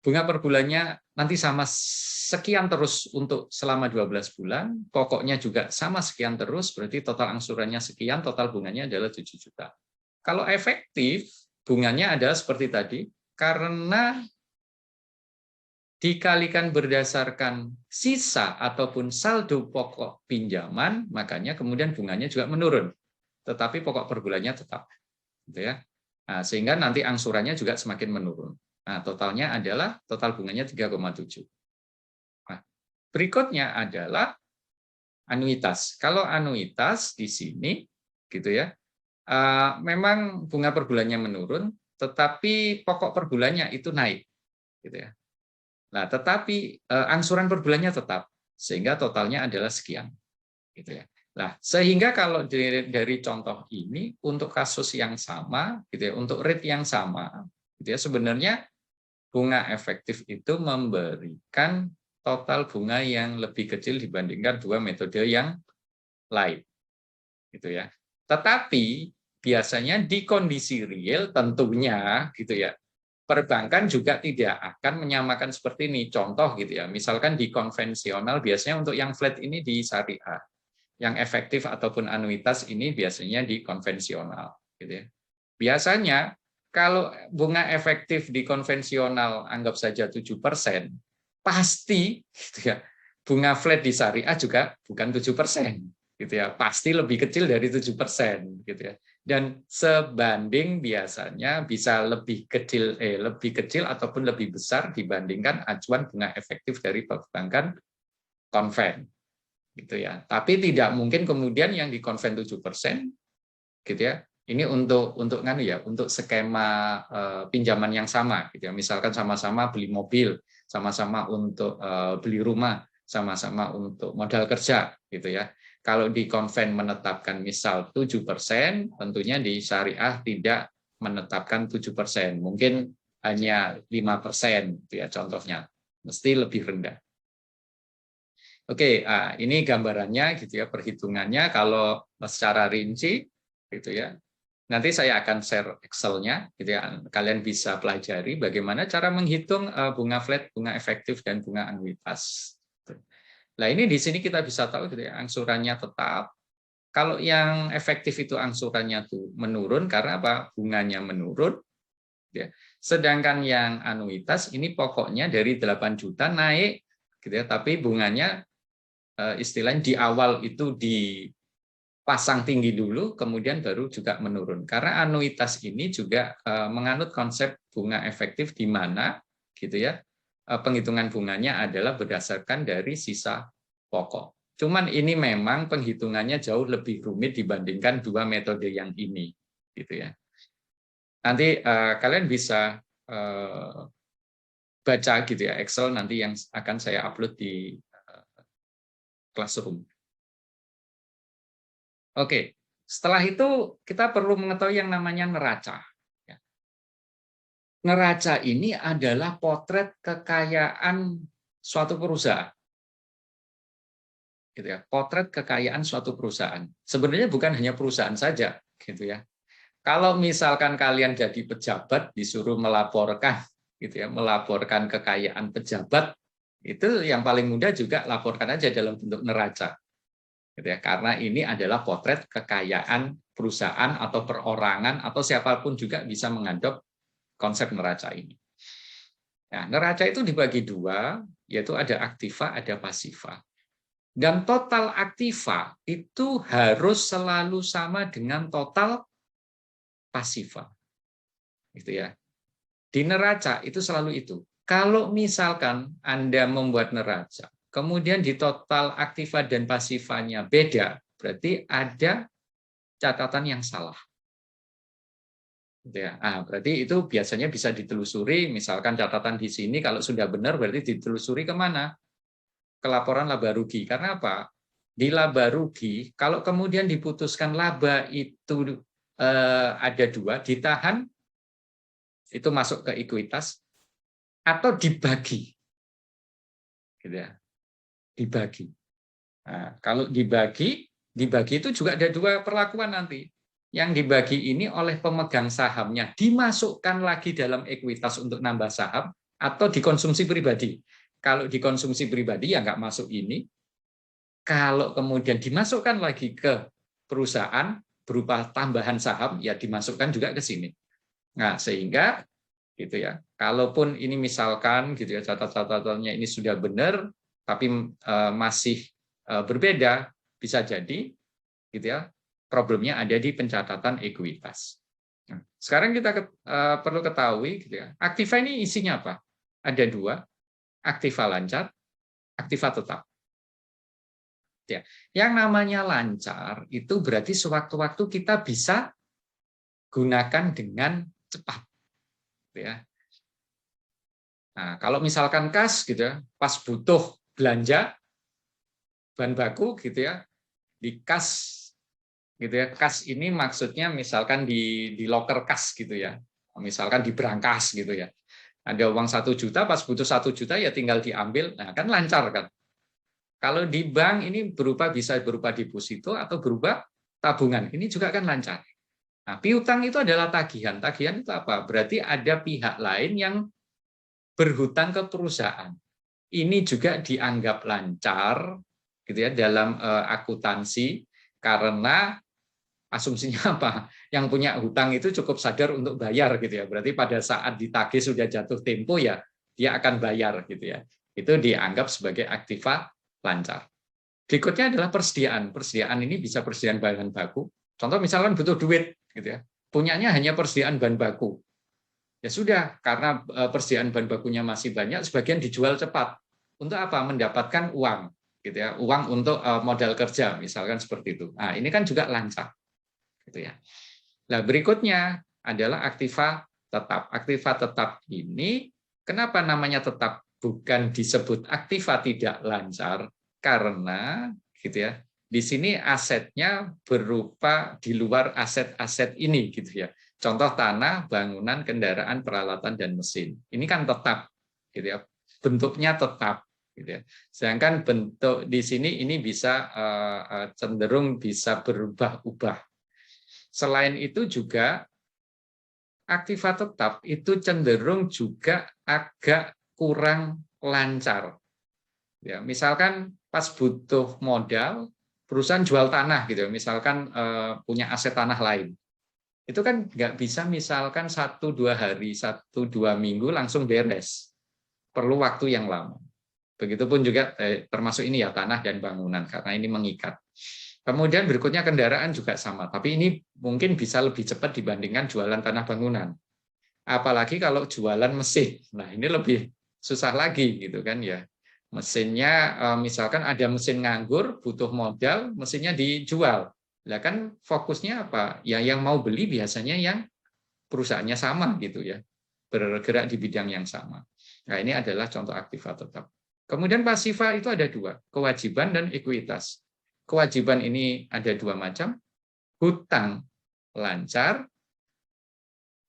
[SPEAKER 1] Bunga per bulannya nanti sama sekian terus untuk selama 12 bulan, pokoknya juga sama sekian terus, berarti total angsurannya sekian, total bunganya adalah 7 juta. Kalau efektif, bunganya adalah seperti tadi, karena dikalikan berdasarkan sisa ataupun saldo pokok pinjaman, makanya kemudian bunganya juga menurun. Tetapi pokok per bulannya tetap. Gitu ya. Nah, sehingga nanti angsurannya juga semakin menurun. Nah, totalnya adalah total bunganya 3,7. Nah, berikutnya adalah anuitas. Kalau anuitas di sini gitu ya, memang bunga per bulannya menurun, tetapi pokok per bulannya itu naik. Gitu ya. Nah, tetapi angsuran per bulannya tetap, sehingga totalnya adalah sekian. Gitu ya. Nah, sehingga kalau dari contoh ini, untuk kasus yang sama, gitu ya, untuk rate yang sama, gitu ya, sebenarnya bunga efektif itu memberikan total bunga yang lebih kecil dibandingkan dua metode yang lain. Gitu ya. Tetapi biasanya di kondisi real tentunya gitu ya, perbankan juga tidak akan menyamakan seperti ini. Contoh gitu ya, misalkan di konvensional biasanya untuk yang flat ini di syariah, yang efektif ataupun anuitas ini biasanya di konvensional. Gitu ya. Biasanya kalau bunga efektif di konvensional anggap saja 7%, pasti gitu ya, bunga flat di syariah juga bukan 7%. Gitu ya, pasti lebih kecil dari 7%. Gitu ya. Dan sebanding biasanya bisa lebih kecil ataupun lebih besar dibandingkan acuan bunga efektif dari perbankan konven, gitu ya. Tapi tidak mungkin kemudian yang di konven 7%, gitu ya. Ini untuk nganu ya, untuk skema pinjaman yang sama, gitu ya. Misalkan sama-sama beli mobil, sama-sama untuk beli rumah, sama-sama untuk modal kerja, gitu ya. Kalau di konven menetapkan misal 7%, tentunya di syariah tidak menetapkan 7%, mungkin hanya 5%, gitu ya contohnya, mesti lebih rendah. Oke, ini gambarannya, gitu ya, perhitungannya kalau secara rinci, gitu ya. Nanti saya akan share Excel-nya, gitu ya. Kalian bisa pelajari bagaimana cara menghitung bunga flat, bunga efektif, dan bunga anuitas. Nah, ini di sini kita bisa tahu gitu ya, angsurannya tetap. Kalau yang efektif itu angsurannya tuh menurun karena apa? Bunganya menurun. Ya. Sedangkan yang anuitas ini pokoknya dari 8 juta naik, gitu ya, tapi bunganya istilahnya di awal itu dipasang tinggi dulu, kemudian baru juga menurun. Karena anuitas ini juga menganut konsep bunga efektif di mana, gitu ya, penghitungan bunganya adalah berdasarkan dari sisa pokok. Cuman ini memang penghitungannya jauh lebih rumit dibandingkan dua metode yang ini, gitu ya. Nanti kalian bisa baca gitu ya Excel nanti yang akan saya upload di Classroom. Oke, setelah itu kita perlu mengetahui yang namanya neraca. Neraca ini adalah potret kekayaan suatu perusahaan. Gitu ya, potret kekayaan suatu perusahaan. Sebenarnya bukan hanya perusahaan saja, gitu ya. Kalau misalkan kalian jadi pejabat disuruh melaporkan gitu ya, melaporkan kekayaan pejabat, itu yang paling mudah juga laporkan aja dalam bentuk neraca. Gitu ya, karena ini adalah potret kekayaan perusahaan atau perorangan atau siapapun juga bisa mengadop konsep neraca ini. Nah, neraca itu dibagi dua, yaitu ada aktiva, ada pasiva. Dan total aktiva itu harus selalu sama dengan total pasiva. Gitu ya. Di neraca itu selalu itu. Kalau misalkan Anda membuat neraca, kemudian di total aktiva dan pasifanya beda, berarti ada catatan yang salah. Gitu ya. Nah, berarti itu biasanya bisa ditelusuri, misalkan catatan di sini kalau sudah benar berarti ditelusuri kemana? Ke laporan laba rugi. Karena apa? Di laba rugi, kalau kemudian diputuskan laba itu ada dua, ditahan, itu masuk ke ekuitas, atau dibagi. Gitu ya. Dibagi. Nah, kalau dibagi itu juga ada dua perlakuan nanti. Yang dibagi ini oleh pemegang sahamnya dimasukkan lagi dalam ekuitas untuk nambah saham atau dikonsumsi pribadi. Kalau dikonsumsi pribadi ya nggak masuk ini. Kalau kemudian dimasukkan lagi ke perusahaan berupa tambahan saham ya dimasukkan juga ke sini. Nah, sehingga gitu ya. Kalaupun ini misalkan gitu ya catat-catatannya ini sudah benar tapi masih berbeda, bisa jadi gitu ya problemnya ada di pencatatan ekuitas. Nah, sekarang kita perlu ketahui gitu ya, aktiva ini isinya apa? Ada dua, aktiva lancar, aktiva tetap. Ya, yang namanya lancar itu berarti sewaktu-waktu kita bisa gunakan dengan cepat. Gitu ya. Nah, kalau misalkan kas gitu ya, pas butuh belanja bahan baku gitu ya, di kas gitu ya. Kas ini maksudnya misalkan di loker kas gitu ya. Misalkan di brankas gitu ya. Ada uang 1 juta, pas butuh 1 juta ya tinggal diambil. Nah, kan lancar kan. Kalau di bank ini bisa berupa deposito atau berupa tabungan. Ini juga kan lancar. Nah, piutang itu adalah tagihan. Tagihan itu apa? Berarti ada pihak lain yang berhutang ke perusahaan. Ini juga dianggap lancar gitu ya dalam akuntansi karena asumsinya apa? Yang punya hutang itu cukup sadar untuk bayar gitu ya. Berarti pada saat ditagih sudah jatuh tempo ya dia akan bayar gitu ya. Itu dianggap sebagai aktiva lancar. Berikutnya adalah persediaan. Persediaan ini bisa persediaan bahan baku. Contoh misalkan butuh duit gitu ya. Punyanya hanya persediaan bahan baku. Ya sudah, karena persediaan bahan bakunya masih banyak, sebagian dijual cepat. Untuk apa? Mendapatkan uang, gitu ya. Uang untuk modal kerja, misalkan seperti itu. Nah, ini kan juga lancar, gitu ya. Nah, berikutnya adalah aktiva tetap. Aktiva tetap ini, kenapa namanya tetap bukan disebut aktiva tidak lancar? Karena, gitu ya. Di sini asetnya berupa di luar aset-aset ini, gitu ya. Contoh tanah, bangunan, kendaraan, peralatan, dan mesin. Ini kan tetap, gitu ya. Bentuknya tetap, gitu ya. Sedangkan bentuk di sini ini bisa cenderung bisa berubah-ubah. Selain itu juga aktiva tetap itu cenderung juga agak kurang lancar. Ya, misalkan pas butuh modal, perusahaan jual tanah gitu, misalkan punya aset tanah lain. Itu kan nggak bisa misalkan 1-2 hari, 1-2 minggu langsung beres. Perlu waktu yang lama. Begitupun juga termasuk ini ya tanah dan bangunan karena ini mengikat. Kemudian berikutnya kendaraan juga sama, tapi ini mungkin bisa lebih cepat dibandingkan jualan tanah bangunan. Apalagi kalau jualan mesin. Nah, ini lebih susah lagi gitu kan ya. Mesinnya misalkan ada mesin nganggur, butuh modal, mesinnya dijual. Lah kan fokusnya apa? Ya yang mau beli biasanya yang perusahaannya sama gitu ya. Bergerak di bidang yang sama. Nah, ini adalah contoh aktiva tetap. Kemudian pasiva itu ada dua, kewajiban dan ekuitas. Kewajiban ini ada dua macam, hutang lancar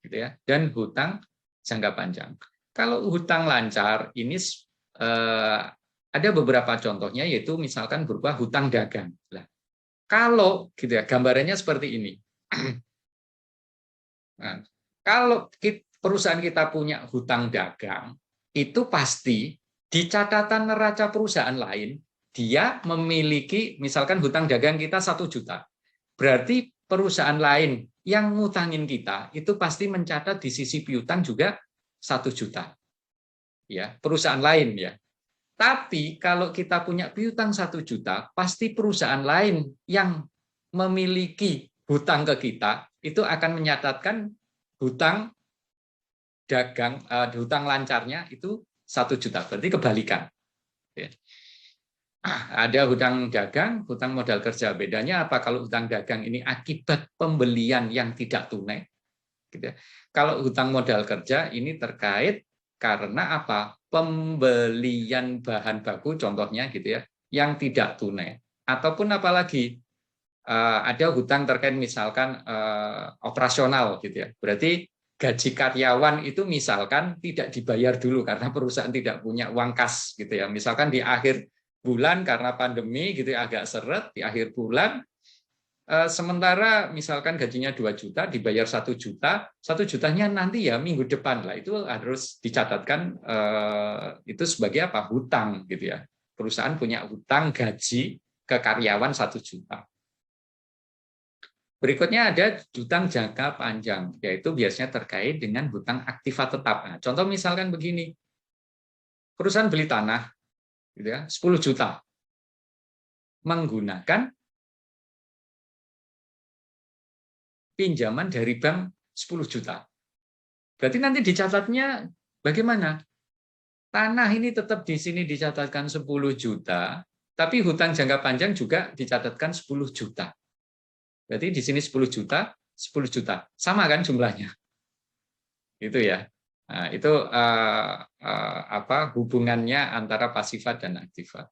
[SPEAKER 1] gitu ya, dan hutang jangka panjang. Kalau hutang lancar ini ada beberapa contohnya yaitu misalkan berupa hutang dagang. Nah, kalau gitu ya gambarannya seperti ini. Nah, kalau perusahaan kita punya hutang dagang, itu pasti di catatan neraca perusahaan lain, dia memiliki, misalkan hutang dagang kita 1 juta. Berarti perusahaan lain yang ngutangin kita, itu pasti mencatat di sisi piutang juga 1 juta. Ya, perusahaan lain ya. Tapi kalau kita punya piutang 1 juta, pasti perusahaan lain yang memiliki hutang ke kita itu akan menyatatkan hutang dagang, hutang lancarnya itu 1 juta. Berarti kebalikan. Ada hutang dagang, hutang modal kerja. Bedanya apa? Kalau hutang dagang ini akibat pembelian yang tidak tunai. Gitu ya. Kalau hutang modal kerja ini terkait karena apa? Pembelian bahan baku contohnya gitu ya, yang tidak tunai. Ataupun apalagi ada hutang terkait misalkan operasional gitu ya. Berarti gaji karyawan itu misalkan tidak dibayar dulu karena perusahaan tidak punya uang kas gitu ya. Misalkan di akhir bulan karena pandemi gitu ya, agak seret di akhir bulan. Sementara misalkan gajinya 2 juta, dibayar 1 juta, 1 jutanya nanti ya minggu depan lah, itu harus dicatatkan itu sebagai apa? Hutang gitu ya. Perusahaan punya hutang gaji ke karyawan 1 juta. Berikutnya ada hutang jangka panjang, yaitu biasanya terkait dengan hutang aktiva tetap. Nah, contoh misalkan begini, perusahaan beli tanah gitu ya, 10 juta menggunakan pinjaman dari bank 10 juta. Berarti nanti dicatatnya bagaimana? Tanah ini tetap di sini dicatatkan 10 juta, tapi hutang jangka panjang juga dicatatkan 10 juta. Berarti di sini 10 juta, 10 juta. Sama kan jumlahnya? Itu ya. Nah, itu apa hubungannya antara pasifa dan aktiva.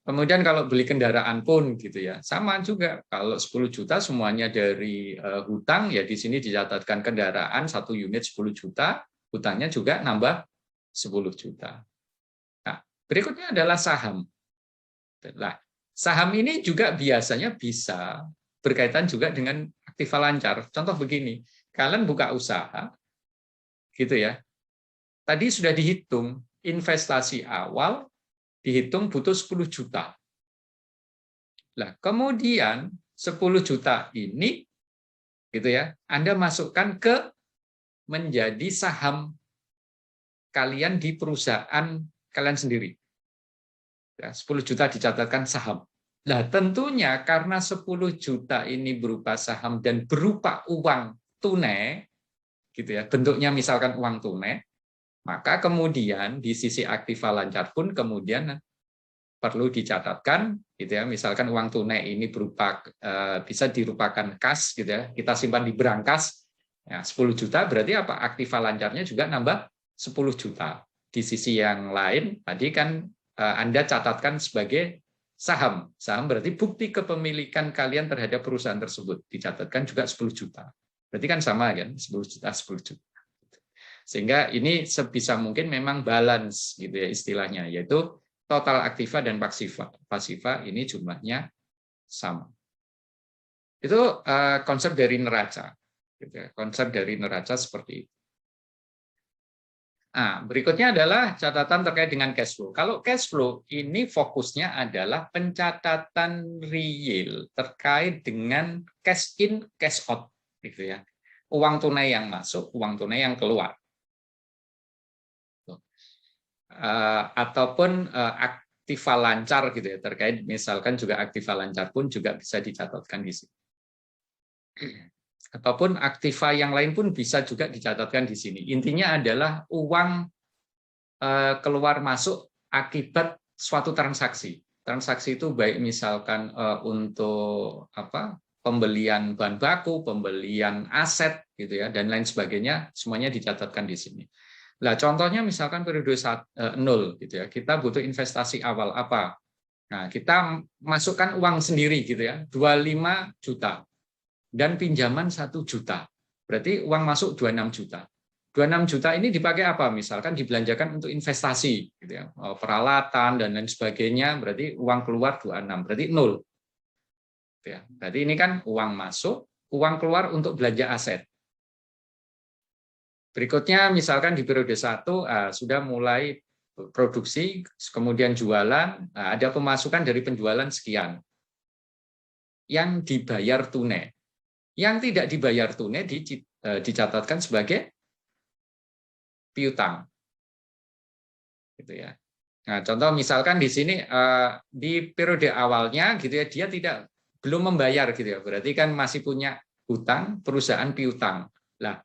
[SPEAKER 1] Kemudian kalau beli kendaraan pun gitu ya, sama juga. Kalau 10 juta semuanya dari hutang, ya di sini dicatatkan kendaraan 1 unit 10 juta, hutangnya juga nambah 10 juta. Nah, berikutnya adalah saham. Nah, saham ini juga biasanya bisa berkaitan juga dengan aktiva lancar. Contoh begini, kalian buka usaha, gitu ya. Tadi sudah dihitung investasi awal, dihitung butuh 10 juta. Nah, kemudian 10 juta ini gitu ya, Anda masukkan ke menjadi saham kalian di perusahaan kalian sendiri. Ya, 10 juta dicatatkan saham. Nah, tentunya karena 10 juta ini berupa saham dan berupa uang tunai, gitu ya, bentuknya misalkan uang tunai, maka kemudian di sisi aktiva lancar pun kemudian perlu dicatatkan, gitu ya, misalkan uang tunai ini berupa bisa dirupakan kas, gitu ya, kita simpan di berangkas, ya, 10 juta berarti apa? Aktiva lancarnya juga nambah 10 juta. Di sisi yang lain, tadi kan Anda catatkan sebagai saham. Saham berarti bukti kepemilikan kalian terhadap perusahaan tersebut. Dicatatkan juga 10 juta. Berarti kan sama kan? 10 juta, 10 juta. Sehingga ini sebisa mungkin memang balance gitu ya istilahnya, yaitu total aktiva dan pasiva ini jumlahnya sama. Itu konsep dari neraca. Gitu ya. Konsep dari neraca seperti itu. Nah, berikutnya adalah catatan terkait dengan cash flow. Kalau cash flow ini fokusnya adalah pencatatan real terkait dengan cash in, cash out, gitu ya. Uang tunai yang masuk, uang tunai yang keluar. Ataupun aktiva lancar gitu ya, terkait misalkan juga aktiva lancar pun juga bisa dicatatkan di sini. Ataupun aktiva yang lain pun bisa juga dicatatkan di sini. Intinya adalah uang keluar masuk akibat suatu transaksi. Transaksi itu baik misalkan untuk apa? Pembelian bahan baku, pembelian aset gitu ya, dan lain sebagainya, semuanya dicatatkan di sini. Nah, contohnya misalkan periode 0 gitu ya. Kita butuh investasi awal apa? Nah, kita masukkan uang sendiri gitu ya, 25 juta dan pinjaman 1 juta. Berarti uang masuk 26 juta. 26 juta ini dipakai apa? Misalkan dibelanjakan untuk investasi gitu ya, peralatan dan lain sebagainya, berarti uang keluar 26, berarti 0. Ya, berarti ini kan uang masuk, uang keluar untuk belanja aset. Berikutnya misalkan di periode 1 sudah mulai produksi, kemudian jualan, ada pemasukan dari penjualan sekian yang dibayar tunai. Yang tidak dibayar tunai dicatatkan sebagai piutang. Gitu ya. Nah, contoh misalkan di sini di periode awalnya gitu ya, dia belum membayar gitu ya. Berarti kan masih punya hutang, perusahaan piutang. Lah,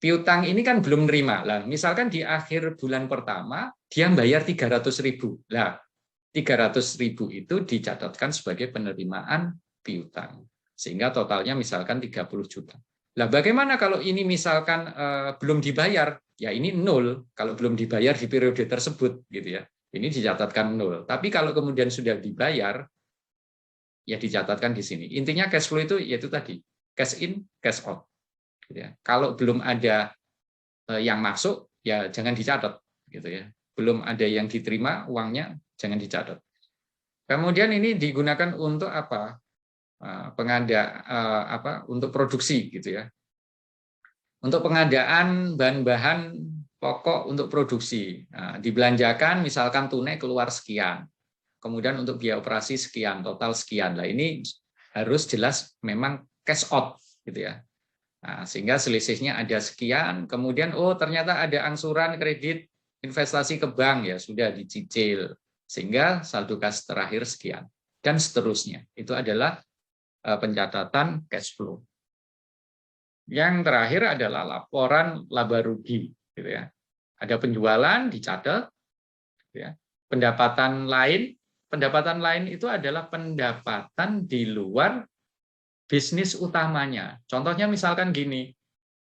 [SPEAKER 1] piutang ini kan belum nerima. Lah, misalkan di akhir bulan pertama dia bayar 300.000. Lah, 300.000 itu dicatatkan sebagai penerimaan piutang. Sehingga totalnya misalkan 30 juta. Lah, bagaimana kalau ini misalkan belum dibayar? Ya ini nol kalau belum dibayar di periode tersebut gitu ya. Ini dicatatkan nol. Tapi kalau kemudian sudah dibayar, ya dicatatkan di sini. Intinya cash flow itu yaitu tadi cash in, cash out. Gitu ya. Kalau belum ada yang masuk, ya jangan dicatat, gitu ya. Belum ada yang diterima uangnya, jangan dicatat. Kemudian ini digunakan untuk apa? Untuk produksi, gitu ya. Untuk pengadaan bahan-bahan pokok untuk produksi. Nah, dibelanjakan misalkan tunai keluar sekian. Kemudian untuk biaya operasi sekian, total sekian. Nah, ini harus jelas memang cash out gitu ya. Nah, sehingga selisihnya ada sekian, kemudian ternyata ada angsuran kredit investasi ke bank, ya sudah dicicil. Sehingga saldo kas terakhir sekian dan seterusnya. Itu adalah pencatatan cash flow. Yang terakhir adalah laporan laba rugi, gitu ya. Ada penjualan dicatat, gitu ya. Pendapatan lain itu adalah pendapatan di luar bisnis utamanya. Contohnya misalkan gini,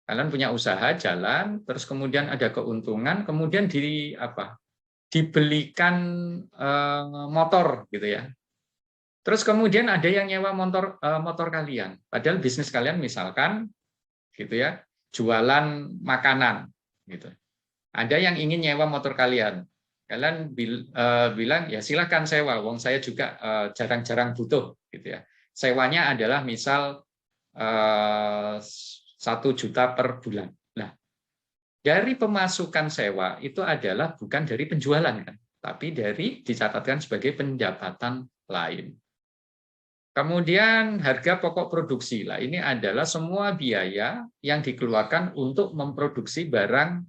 [SPEAKER 1] kalian punya usaha jalan, terus kemudian ada keuntungan, kemudian dibelikan motor, gitu ya. Terus kemudian ada yang nyewa motor kalian, padahal bisnis kalian misalkan gitu ya, jualan makanan gitu. Ada yang ingin nyewa motor kalian bilang ya silakan sewa, wong saya juga jarang-jarang butuh gitu ya. Sewanya adalah misal 1 juta per bulan. Nah, dari pemasukan sewa itu adalah bukan dari penjualan kan, tapi dicatatkan sebagai pendapatan lain. Kemudian harga pokok produksi. Lah ini adalah semua biaya yang dikeluarkan untuk memproduksi barang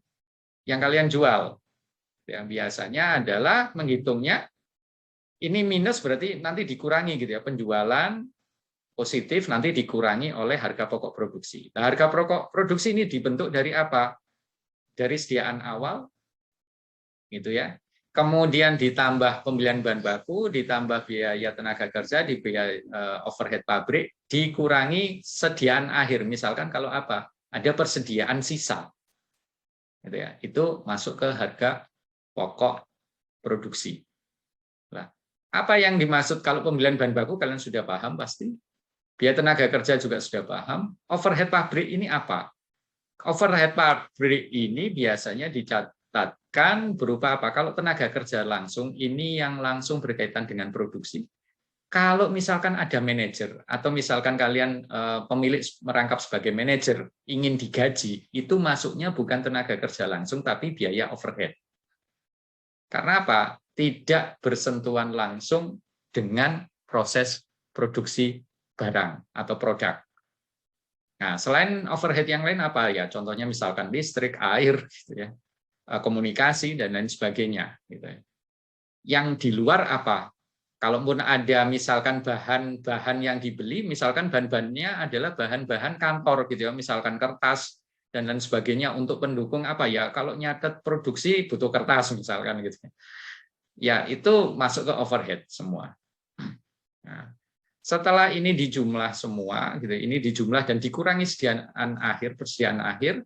[SPEAKER 1] yang kalian jual. Yang biasanya adalah menghitungnya ini minus berarti nanti dikurangi gitu ya. Penjualan positif nanti dikurangi oleh harga pokok produksi. Nah, harga pokok produksi ini dibentuk dari apa? Dari sediaan awal gitu ya. Kemudian ditambah pembelian bahan baku, ditambah biaya tenaga kerja, di biaya overhead pabrik, dikurangi sediaan akhir. Misalkan kalau apa? Ada persediaan sisa. Gitu ya. Itu masuk ke harga pokok produksi. Nah, apa yang dimaksud kalau pembelian bahan baku kalian sudah paham pasti. Biaya tenaga kerja juga sudah paham. Overhead pabrik ini apa? Overhead pabrik ini biasanya dicatatkan berupa apa? Kalau tenaga kerja langsung, ini yang langsung berkaitan dengan produksi. Kalau misalkan ada manajer, atau misalkan kalian pemilik merangkap sebagai manajer, ingin digaji, itu masuknya bukan tenaga kerja langsung, tapi biaya overhead. Karena apa? Tidak bersentuhan langsung dengan proses produksi barang atau produk. Nah, selain overhead yang lain apa ya? Contohnya misalkan listrik, air, gitu ya, komunikasi dan lain sebagainya. Gitu ya. Yang di luar apa? Kalaupun ada misalkan bahan-bahan yang dibeli, misalkan bahan-bahannya adalah bahan-bahan kantor, gitu ya, misalkan kertas dan lain sebagainya untuk pendukung apa ya? Kalau nyatet produksi butuh kertas misalkan gitu. Ya itu masuk ke overhead semua. Nah, setelah ini dijumlah semua, gitu, ini dijumlah dan dikurangi persediaan akhir,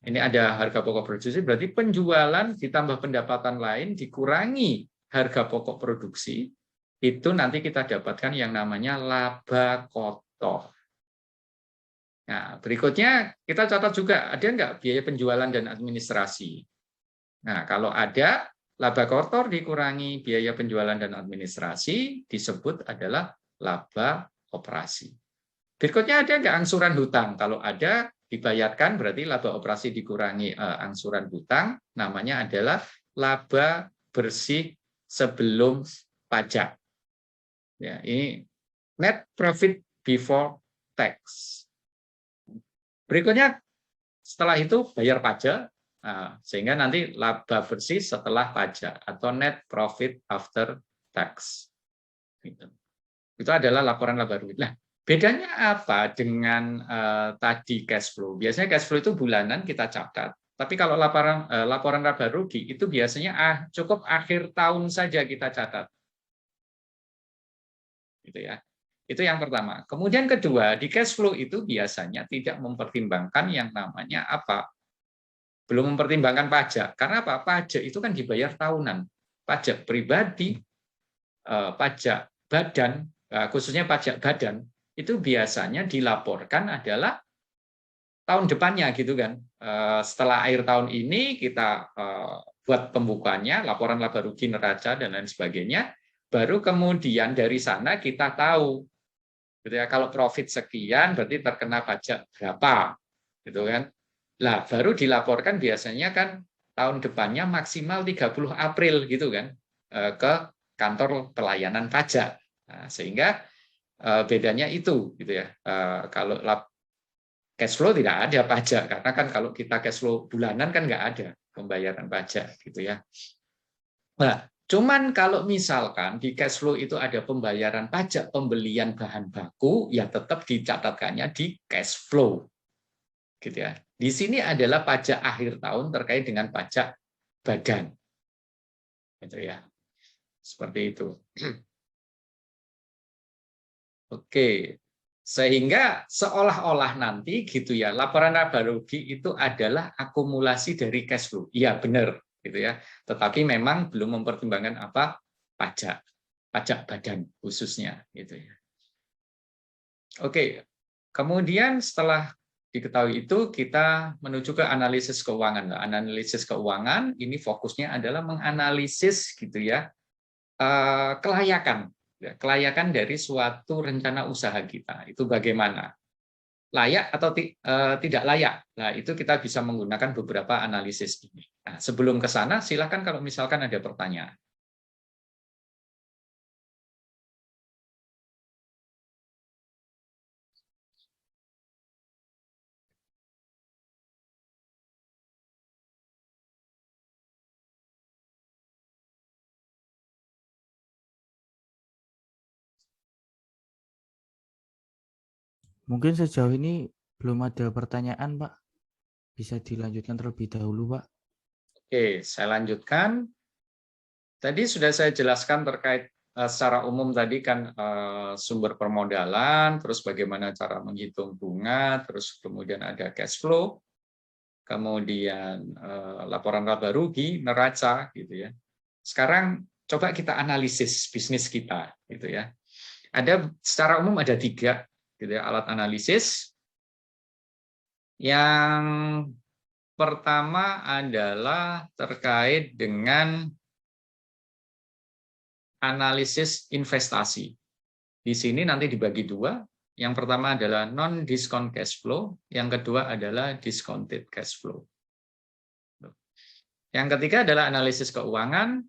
[SPEAKER 1] ini ada harga pokok produksi, berarti penjualan ditambah pendapatan lain dikurangi harga pokok produksi, itu nanti kita dapatkan yang namanya laba kotor. Nah, berikutnya kita catat juga, ada nggak biaya penjualan dan administrasi? Nah, kalau ada, laba kotor dikurangi biaya penjualan dan administrasi, disebut adalah laba operasi. Berikutnya ada nggak angsuran hutang? Kalau ada, dibayarkan berarti laba operasi dikurangi angsuran hutang, namanya adalah laba bersih sebelum pajak. Ya, ini net profit before tax. Berikutnya setelah itu bayar pajak, sehingga nanti laba bersih setelah pajak atau net profit after tax. Itu adalah laporan laba rugi. Nah, bedanya apa dengan tadi cash flow? Biasanya cash flow itu bulanan kita catat. Tapi kalau laporan laba rugi itu biasanya cukup akhir tahun saja kita catat. Gitu ya. Itu yang pertama. Kemudian kedua, di cash flow itu biasanya tidak mempertimbangkan yang namanya apa? Belum mempertimbangkan pajak. Karena apa? Pajak itu kan dibayar tahunan. Pajak pribadi, pajak badan, khususnya pajak badan, itu biasanya dilaporkan adalah tahun depannya gitu kan. Setelah akhir tahun ini kita buat pembukaannya, laporan laba rugi neraca dan lain sebagainya, baru kemudian dari sana kita tahu gitu ya, kalau profit sekian berarti terkena pajak berapa gitu kan. Lah baru dilaporkan biasanya kan tahun depannya maksimal 30 April gitu kan ke kantor pelayanan pajak. Nah, sehingga bedanya itu gitu ya. Kalau cash flow tidak ada pajak karena kan kalau kita cash flow bulanan kan nggak ada pembayaran pajak gitu ya. Nah, cuman kalau misalkan di cash flow itu ada pembayaran pajak pembelian bahan baku, ya tetap dicatatkannya di cash flow. Gitu ya. Di sini adalah pajak akhir tahun terkait dengan pajak badan. Gitu ya. Seperti itu. Oke. Sehingga seolah-olah nanti gitu ya, laporan laba rugi itu adalah akumulasi dari cash flow. Iya, benar gitu ya. Tetapi memang belum mempertimbangkan apa? Pajak badan khususnya gitu ya. Oke. Kemudian setelah diketahui itu kita menuju ke analisis keuangan. Analisis keuangan ini fokusnya adalah menganalisis gitu ya kelayakan dari suatu rencana usaha kita. Itu bagaimana? Layak atau tidak layak? Nah, itu kita bisa menggunakan beberapa analisis ini. Nah, sebelum ke sana silakan kalau misalkan ada pertanyaan.
[SPEAKER 2] Mungkin sejauh ini belum ada pertanyaan, Pak. Bisa dilanjutkan terlebih dahulu, Pak.
[SPEAKER 1] Oke, saya lanjutkan. Tadi sudah saya jelaskan terkait secara umum tadi kan sumber permodalan, terus bagaimana cara menghitung bunga, terus kemudian ada cash flow, kemudian laporan laba rugi, neraca gitu ya. Sekarang coba kita analisis bisnis kita gitu ya. Ada secara umum ada 3 gitu ya, alat analisis. Yang pertama adalah terkait dengan analisis investasi. Di sini nanti dibagi 2. Yang pertama adalah non-discount cash flow, yang kedua adalah discounted cash flow. Yang ketiga adalah analisis keuangan,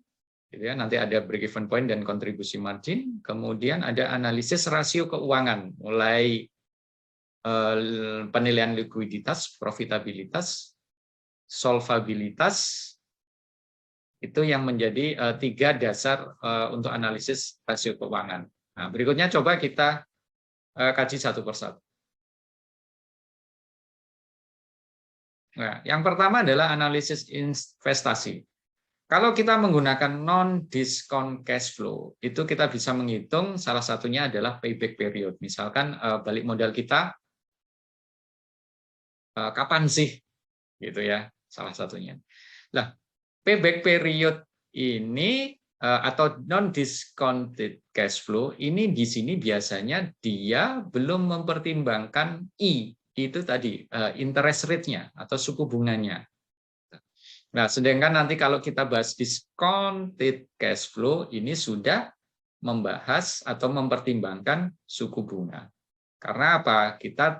[SPEAKER 1] gitu ya. Nanti ada break-even point dan kontribusi margin. Kemudian ada analisis rasio keuangan, mulai penilaian likuiditas, profitabilitas, solvabilitas, itu yang menjadi 3 dasar untuk analisis rasio keuangan. Nah, berikutnya coba kita kaji satu persatu. Nah, yang pertama adalah analisis investasi. Kalau kita menggunakan non-discount cash flow, itu kita bisa menghitung salah satunya adalah payback period. Misalkan balik modal kita kapan sih, gitu ya, salah satunya. Nah, payback period ini atau non-discounted cash flow ini di sini biasanya dia belum mempertimbangkan itu tadi interest rate-nya atau suku bunganya. Nah, sedangkan nanti kalau kita bahas discounted cash flow ini sudah membahas atau mempertimbangkan suku bunga. Karena apa? Kita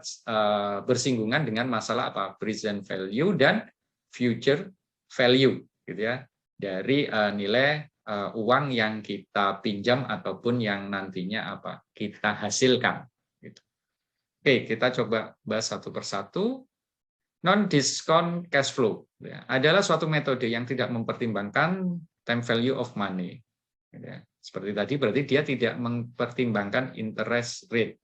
[SPEAKER 1] bersinggungan dengan masalah apa? Present value dan future value, gitu ya, dari nilai uang yang kita pinjam ataupun yang nantinya apa? Kita hasilkan. Gitu. Oke, kita coba bahas satu persatu. Non-discount cash flow ya, adalah suatu metode yang tidak mempertimbangkan time value of money. Ya. Seperti tadi, berarti dia tidak mempertimbangkan interest rate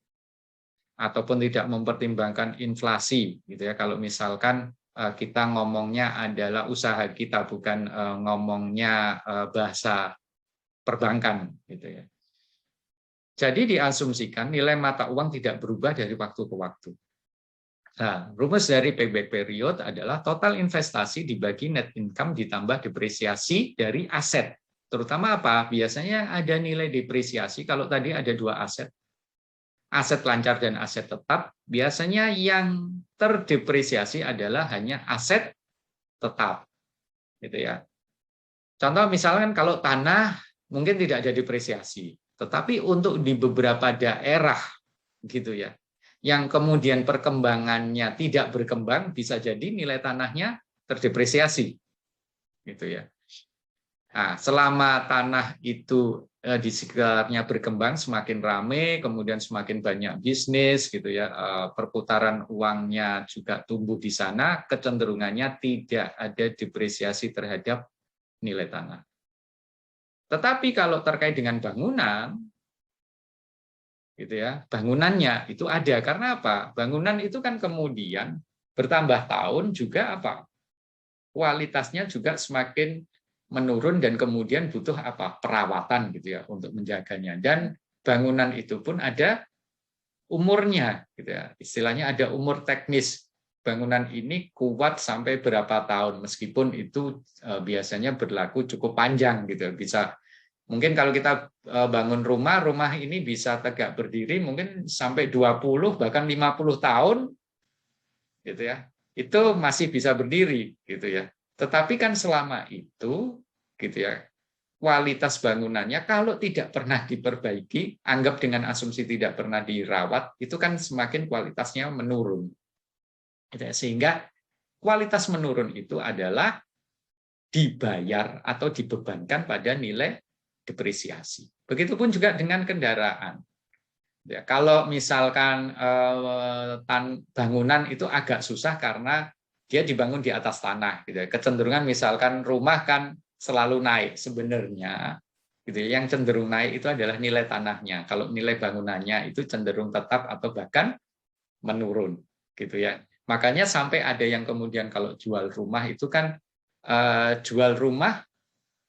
[SPEAKER 1] ataupun tidak mempertimbangkan inflasi, gitu ya. Kalau misalkan kita ngomongnya adalah usaha kita, bukan ngomongnya bahasa perbankan, gitu ya. Jadi diasumsikan nilai mata uang tidak berubah dari waktu ke waktu. Nah, rumus dari payback period adalah total investasi dibagi net income ditambah depresiasi dari aset. Terutama apa? Biasanya ada nilai depresiasi. Kalau tadi ada dua aset, aset lancar dan aset tetap, biasanya yang terdepresiasi adalah hanya aset tetap. Gitu ya. Contoh misalkan kalau tanah mungkin tidak ada depresiasi, tetapi untuk di beberapa daerah gitu ya, yang kemudian perkembangannya tidak berkembang, bisa jadi nilai tanahnya terdepresiasi, gitu ya. Nah, selama tanah itu di sekitarnya berkembang, semakin ramai, kemudian semakin banyak bisnis, gitu ya, perputaran uangnya juga tumbuh di sana, kecenderungannya tidak ada depresiasi terhadap nilai tanah. Tetapi kalau terkait dengan bangunan, gitu ya, bangunannya itu ada. Karena apa? Bangunan itu kan kemudian bertambah tahun juga apa? Kualitasnya juga semakin menurun dan kemudian butuh apa? Perawatan gitu ya untuk menjaganya. Dan bangunan itu pun ada umurnya gitu ya. Istilahnya ada umur teknis. Bangunan ini kuat sampai berapa tahun meskipun itu biasanya berlaku cukup panjang gitu. Bisa mungkin kalau kita bangun rumah ini bisa tegak berdiri mungkin sampai 20 bahkan 50 tahun gitu ya. Itu masih bisa berdiri gitu ya. Tetapi kan selama itu gitu ya, kualitas bangunannya kalau tidak pernah diperbaiki, anggap dengan asumsi tidak pernah dirawat, itu kan semakin kualitasnya menurun. Gitu ya. Sehingga kualitas menurun itu adalah dibayar atau dibebankan pada nilai depresiasi. Begitupun juga dengan kendaraan. Ya, kalau misalkan bangunan itu agak susah karena dia dibangun di atas tanah. Gitu ya. Kecenderungan misalkan rumah kan selalu naik sebenarnya. Gitu ya. Yang cenderung naik itu adalah nilai tanahnya. Kalau nilai bangunannya itu cenderung tetap atau bahkan menurun. Gitu ya. Makanya sampai ada yang kemudian kalau jual rumah itu kan jual rumah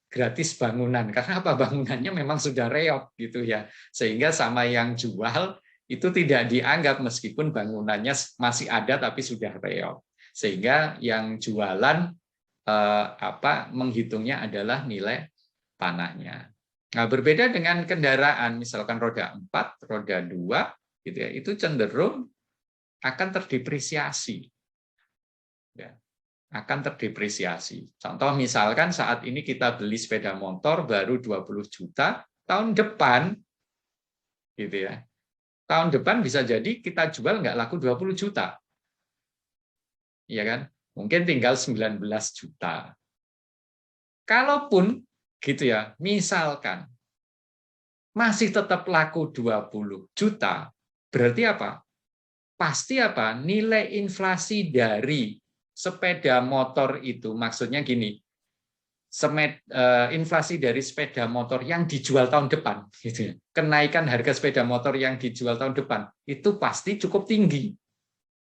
[SPEAKER 1] gratis bangunan karena apa, bangunannya memang sudah reok gitu ya, sehingga sama yang jual itu tidak dianggap meskipun bangunannya masih ada tapi sudah reok, sehingga yang jualan menghitungnya adalah nilai tanahnya. Nah, berbeda dengan kendaraan misalkan roda 4, roda 2 gitu ya, itu cenderung akan terdepresiasi ya, akan terdepresiasi. Contoh misalkan saat ini kita beli sepeda motor baru 20 juta, tahun depan gitu ya. Tahun depan bisa jadi kita jual nggak laku 20 juta. Iya kan? Mungkin tinggal 19 juta. Kalaupun gitu ya, misalkan masih tetap laku 20 juta, berarti apa? Pasti apa? Nilai inflasi dari sepeda motor itu, maksudnya gini, inflasi dari sepeda motor yang dijual tahun depan, gitu ya. Kenaikan harga sepeda motor yang dijual tahun depan itu pasti cukup tinggi,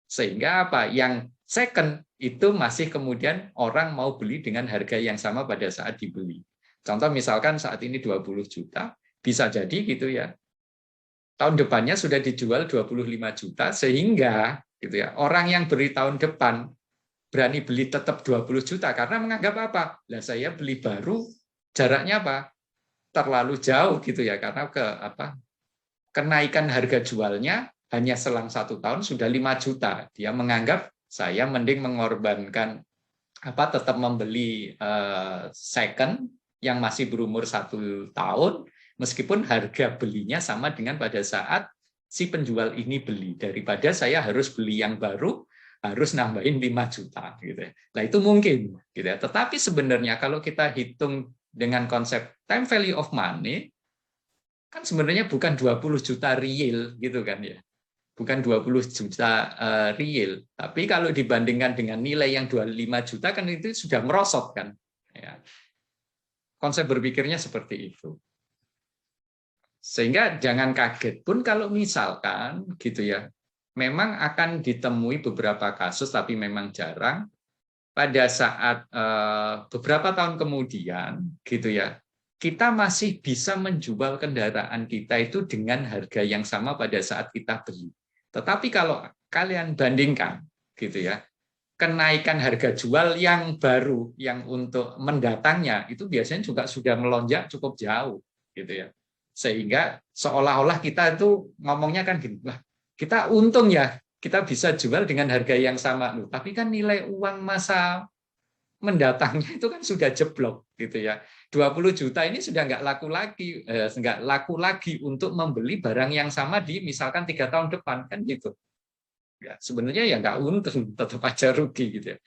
[SPEAKER 1] sehingga apa? Yang second itu masih kemudian orang mau beli dengan harga yang sama pada saat dibeli. Contoh misalkan saat ini 20 juta, bisa jadi gitu ya, tahun depannya sudah dijual 25 juta, sehingga gitu ya, orang yang beli tahun depan berani beli tetap 20 juta karena menganggap apa? Lah saya beli baru jaraknya apa? Terlalu jauh gitu ya, karena kenaikan harga jualnya hanya selang 1 tahun sudah 5 juta. Dia menganggap saya mending mengorbankan tetap membeli second yang masih berumur 1 tahun meskipun harga belinya sama dengan pada saat si penjual ini beli daripada saya harus beli yang baru, harus nambahin 5 juta gitu ya. Nah, itu mungkin gitu ya. Tetapi sebenarnya kalau kita hitung dengan konsep time value of money, kan sebenarnya bukan 20 juta real gitu kan ya. Bukan 20 juta real, tapi kalau dibandingkan dengan nilai yang 25 juta kan itu sudah merosot kan. Ya. Konsep berpikirnya seperti itu. Sehingga jangan kaget pun kalau misalkan gitu ya, memang akan ditemui beberapa kasus, tapi memang jarang, pada saat beberapa tahun kemudian gitu ya, kita masih bisa menjual kendaraan kita itu dengan harga yang sama pada saat kita beli. Tetapi kalau kalian bandingkan gitu ya, kenaikan harga jual yang baru yang untuk mendatangnya itu biasanya juga sudah melonjak cukup jauh gitu ya. Sehingga seolah-olah kita itu ngomongnya kan gini, wah, kita untung ya, kita bisa jual dengan harga yang sama. Tapi kan nilai uang masa mendatangnya itu kan sudah jeblok gitu ya. 20 juta ini sudah nggak laku lagi untuk membeli barang yang sama di misalkan 3 tahun depan kan gitu. Ya, sebenarnya ya nggak untung, tetap aja rugi gitu ya.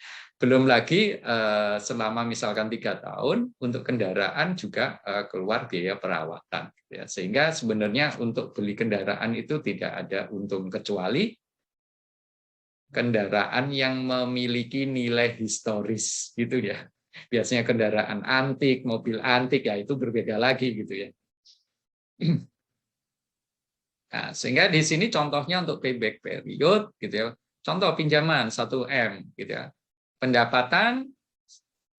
[SPEAKER 1] Belum lagi selama misalkan 3 tahun untuk kendaraan juga keluar biaya perawatan gitu ya. Sehingga sebenarnya untuk beli kendaraan itu tidak ada untung kecuali kendaraan yang memiliki nilai historis gitu ya. Biasanya kendaraan antik, mobil antik ya itu berbeda lagi gitu ya. Nah, sehingga di sini contohnya untuk payback period gitu ya. Contoh pinjaman 1M gitu ya. Pendapatan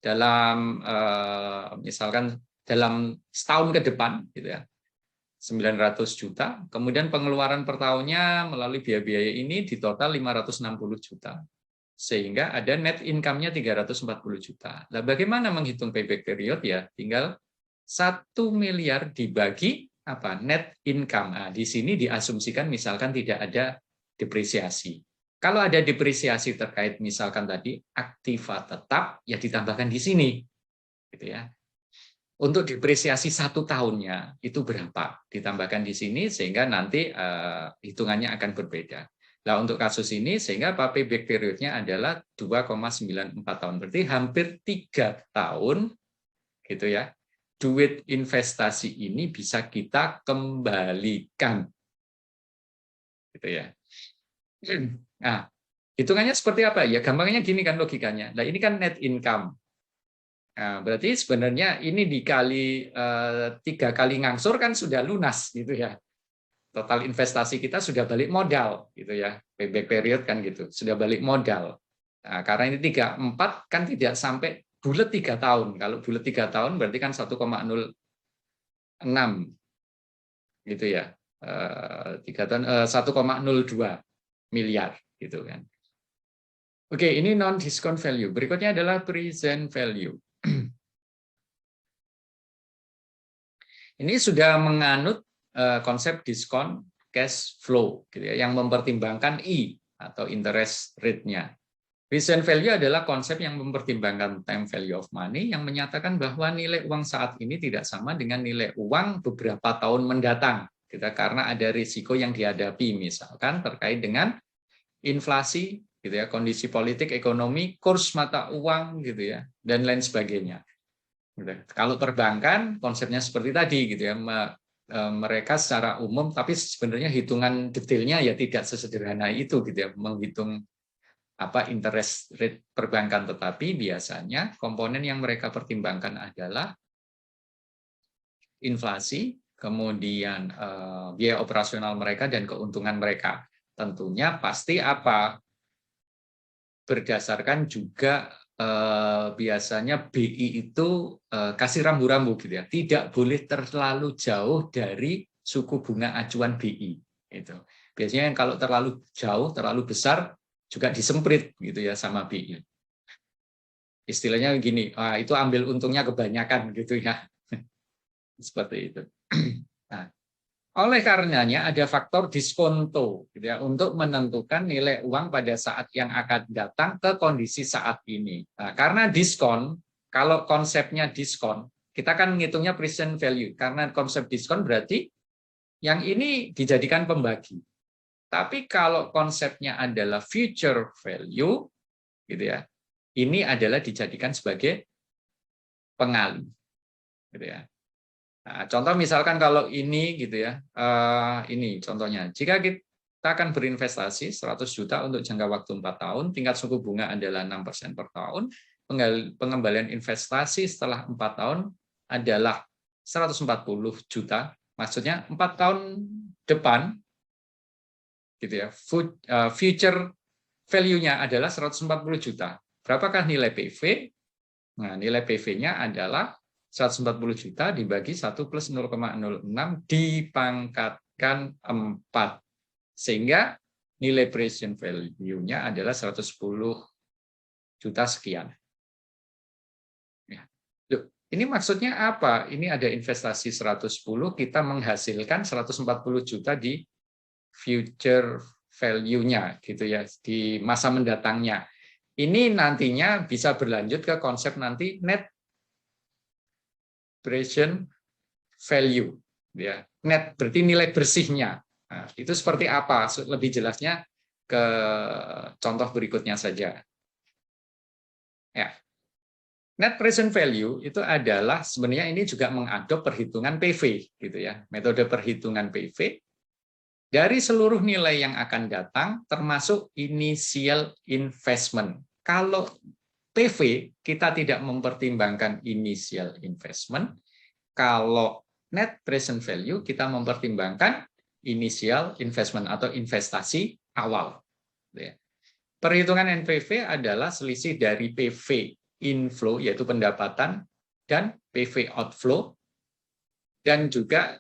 [SPEAKER 1] dalam misalkan dalam setahun ke depan gitu ya. 900 juta, kemudian pengeluaran per tahunnya melalui biaya-biaya ini di total 560 juta. Sehingga ada net income-nya 340 juta. Nah, bagaimana menghitung payback period ya? Tinggal 1 miliar dibagi apa? Net income. Nah, di sini diasumsikan misalkan tidak ada depresiasi. Kalau ada depresiasi terkait misalkan tadi aktiva tetap, ya ditambahkan di sini. Gitu ya. Untuk depresiasi 1 tahunnya itu berapa? Ditambahkan di sini sehingga nanti hitungannya akan berbeda. Nah, untuk kasus ini sehingga payback periodnya adalah 2,94 tahun. Berarti hampir 3 tahun gitu ya. Duit investasi ini bisa kita kembalikan. Gitu ya. Nah, hitungannya seperti apa? Ya gampangnya gini kan logikanya. Nah, ini kan net income. Nah, berarti sebenarnya ini dikali 3 kali ngangsur kan sudah lunas gitu ya. Total investasi kita sudah balik modal gitu ya. Payback period kan gitu, sudah balik modal. Nah, karena ini 34 kan tidak sampai bulat 3 tahun. Kalau bulat 3 tahun berarti kan 1,06 gitu ya. 3 tahun 1,02 miliar gitu kan. Oke, ini non discount value. Berikutnya adalah present value. Ini sudah menganut konsep diskon cash flow gitu ya, yang mempertimbangkan I atau interest rate-nya. Present value adalah konsep yang mempertimbangkan time value of money yang menyatakan bahwa nilai uang saat ini tidak sama dengan nilai uang beberapa tahun mendatang gitu, karena ada risiko yang dihadapi misalkan terkait dengan inflasi gitu ya, kondisi politik, ekonomi, kurs mata uang gitu ya, dan lain sebagainya. Kalau perbankan konsepnya seperti tadi gitu ya, mereka secara umum tapi sebenarnya hitungan detailnya ya tidak sesederhana itu gitu ya, menghitung apa interest rate perbankan, tetapi biasanya komponen yang mereka pertimbangkan adalah inflasi, kemudian biaya operasional mereka dan keuntungan mereka. Tentunya pasti apa? Berdasarkan juga biasanya BI itu kasih rambu-rambu gitu ya, tidak boleh terlalu jauh dari suku bunga acuan BI. Itu biasanya kalau terlalu jauh, terlalu besar juga disemprit gitu ya sama BI. Istilahnya gini, itu ambil untungnya kebanyakan gitu ya, seperti itu. Nah, oleh karenanya ada faktor diskonto gitu ya, untuk menentukan nilai uang pada saat yang akan datang ke kondisi saat ini. Nah, karena diskon, kalau konsepnya diskon, kita kan ngitungnya present value. Karena konsep diskon berarti yang ini dijadikan pembagi. Tapi kalau konsepnya adalah future value, gitu ya, ini adalah dijadikan sebagai pengali, gitu ya. Nah, contoh misalkan kalau ini gitu ya, ini contohnya, jika kita akan berinvestasi 100 juta untuk jangka waktu 4 tahun, tingkat suku bunga adalah 6% per tahun, pengembalian investasi setelah 4 tahun adalah 140 juta, maksudnya 4 tahun depan, gitu ya, future value-nya adalah 140 juta. Berapakah nilai PV? Nah, nilai PV-nya adalah 140 juta dibagi 1 plus 0,06 dipangkatkan 4. Sehingga nilai present value-nya adalah 110 juta sekian. Ya. Loh, ini maksudnya apa? Ini ada investasi 110, kita menghasilkan 140 juta di future value-nya gitu ya, di masa mendatangnya. Ini nantinya bisa berlanjut ke konsep nanti net present value, ya. Net berarti nilai bersihnya. Nah, itu seperti apa? Lebih jelasnya ke contoh berikutnya saja. Ya. Net present value itu adalah sebenarnya ini juga mengadop perhitungan PV, gitu ya. Metode perhitungan PV dari seluruh nilai yang akan datang, termasuk initial investment. Kalau PV kita tidak mempertimbangkan initial investment, kalau net present value kita mempertimbangkan initial investment atau investasi awal. Perhitungan NPV adalah selisih dari PV inflow yaitu pendapatan dan PV outflow, dan juga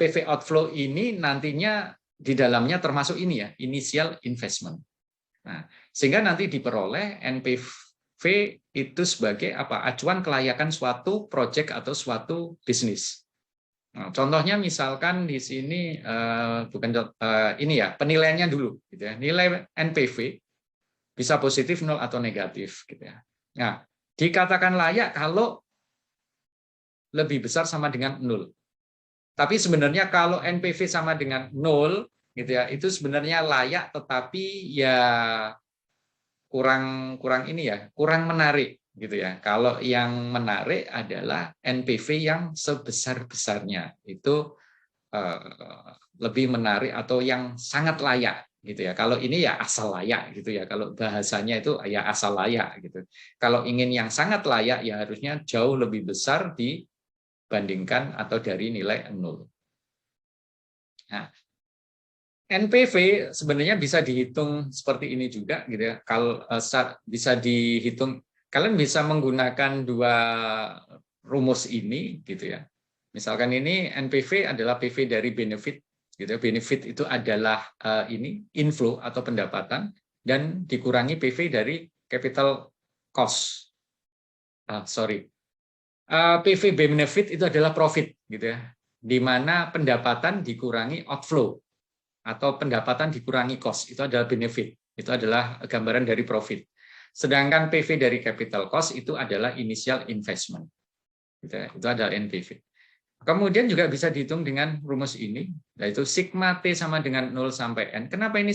[SPEAKER 1] PV outflow ini nantinya di dalamnya termasuk ini ya, initial investment. Nah, sehingga nanti diperoleh NPV itu sebagai apa? Acuan kelayakan suatu proyek atau suatu bisnis. Nah, contohnya misalkan di sini ini ya, penilaiannya dulu gitu ya. Nilai NPV bisa positif, nol atau negatif gitu ya. Nah, dikatakan layak kalau lebih besar sama dengan 0. Tapi sebenarnya kalau NPV sama dengan 0 gitu ya, itu sebenarnya layak tetapi ya kurang ini ya, kurang menarik gitu ya. Kalau yang menarik adalah NPV yang sebesar-besarnya. Itu lebih menarik atau yang sangat layak gitu ya. Kalau ini ya asal layak gitu ya. Kalau bahasanya itu ya asal layak gitu. Kalau ingin yang sangat layak ya harusnya jauh lebih besar dibandingkan atau dari nilai 0. Nah, NPV sebenarnya bisa dihitung seperti ini juga gitu ya. Kalau bisa dihitung, kalian bisa menggunakan dua rumus ini gitu ya. Misalkan ini NPV adalah PV dari benefit gitu. Benefit itu adalah ini inflow atau pendapatan dan dikurangi PV dari capital cost. PV benefit itu adalah profit gitu ya. Di mana pendapatan dikurangi outflow atau pendapatan dikurangi cost, itu adalah benefit. Itu adalah gambaran dari profit. Sedangkan PV dari capital cost itu adalah initial investment. Itu adalah NPV. Kemudian juga bisa dihitung dengan rumus ini, yaitu sigma T sama dengan 0 sampai N. Kenapa ini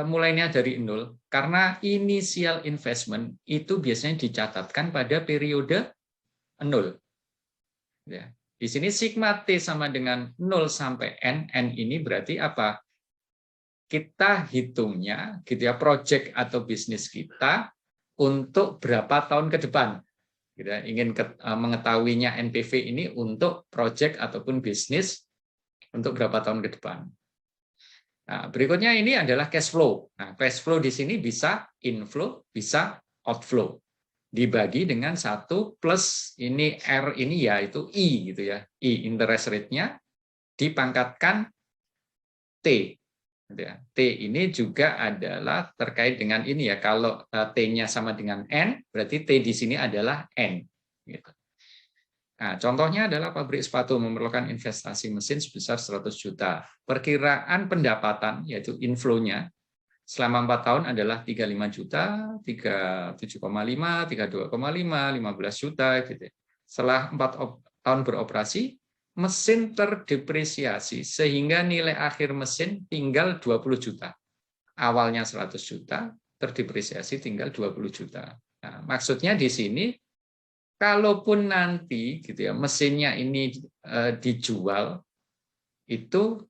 [SPEAKER 1] mulainya dari 0? Karena initial investment itu biasanya dicatatkan pada periode 0. Ya. Di sini sigma T sama dengan 0 sampai N. N ini berarti apa? Kita hitungnya, gitu ya, project atau bisnis kita untuk berapa tahun ke depan. Kita ingin mengetahuinya NPV ini untuk project ataupun bisnis untuk berapa tahun ke depan. Nah, berikutnya ini adalah cash flow. Nah, cash flow di sini bisa inflow, bisa outflow. Dibagi dengan 1 plus ini R ini ya itu I gitu ya. I interest rate-nya dipangkatkan T. T ini juga adalah terkait dengan ini ya, kalau T-nya sama dengan N, berarti T di sini adalah N. Nah, contohnya adalah pabrik sepatu memerlukan investasi mesin sebesar 100 juta. Perkiraan pendapatan, yaitu inflow-nya, selama 4 tahun adalah 35 juta, 37,5, 32,5, 15 juta. Gitu. Setelah 4 tahun beroperasi, mesin terdepresiasi sehingga nilai akhir mesin tinggal 20 juta. Awalnya 100 juta, terdepresiasi tinggal 20 juta. Nah, maksudnya di sini kalaupun nanti gitu ya mesinnya ini dijual, itu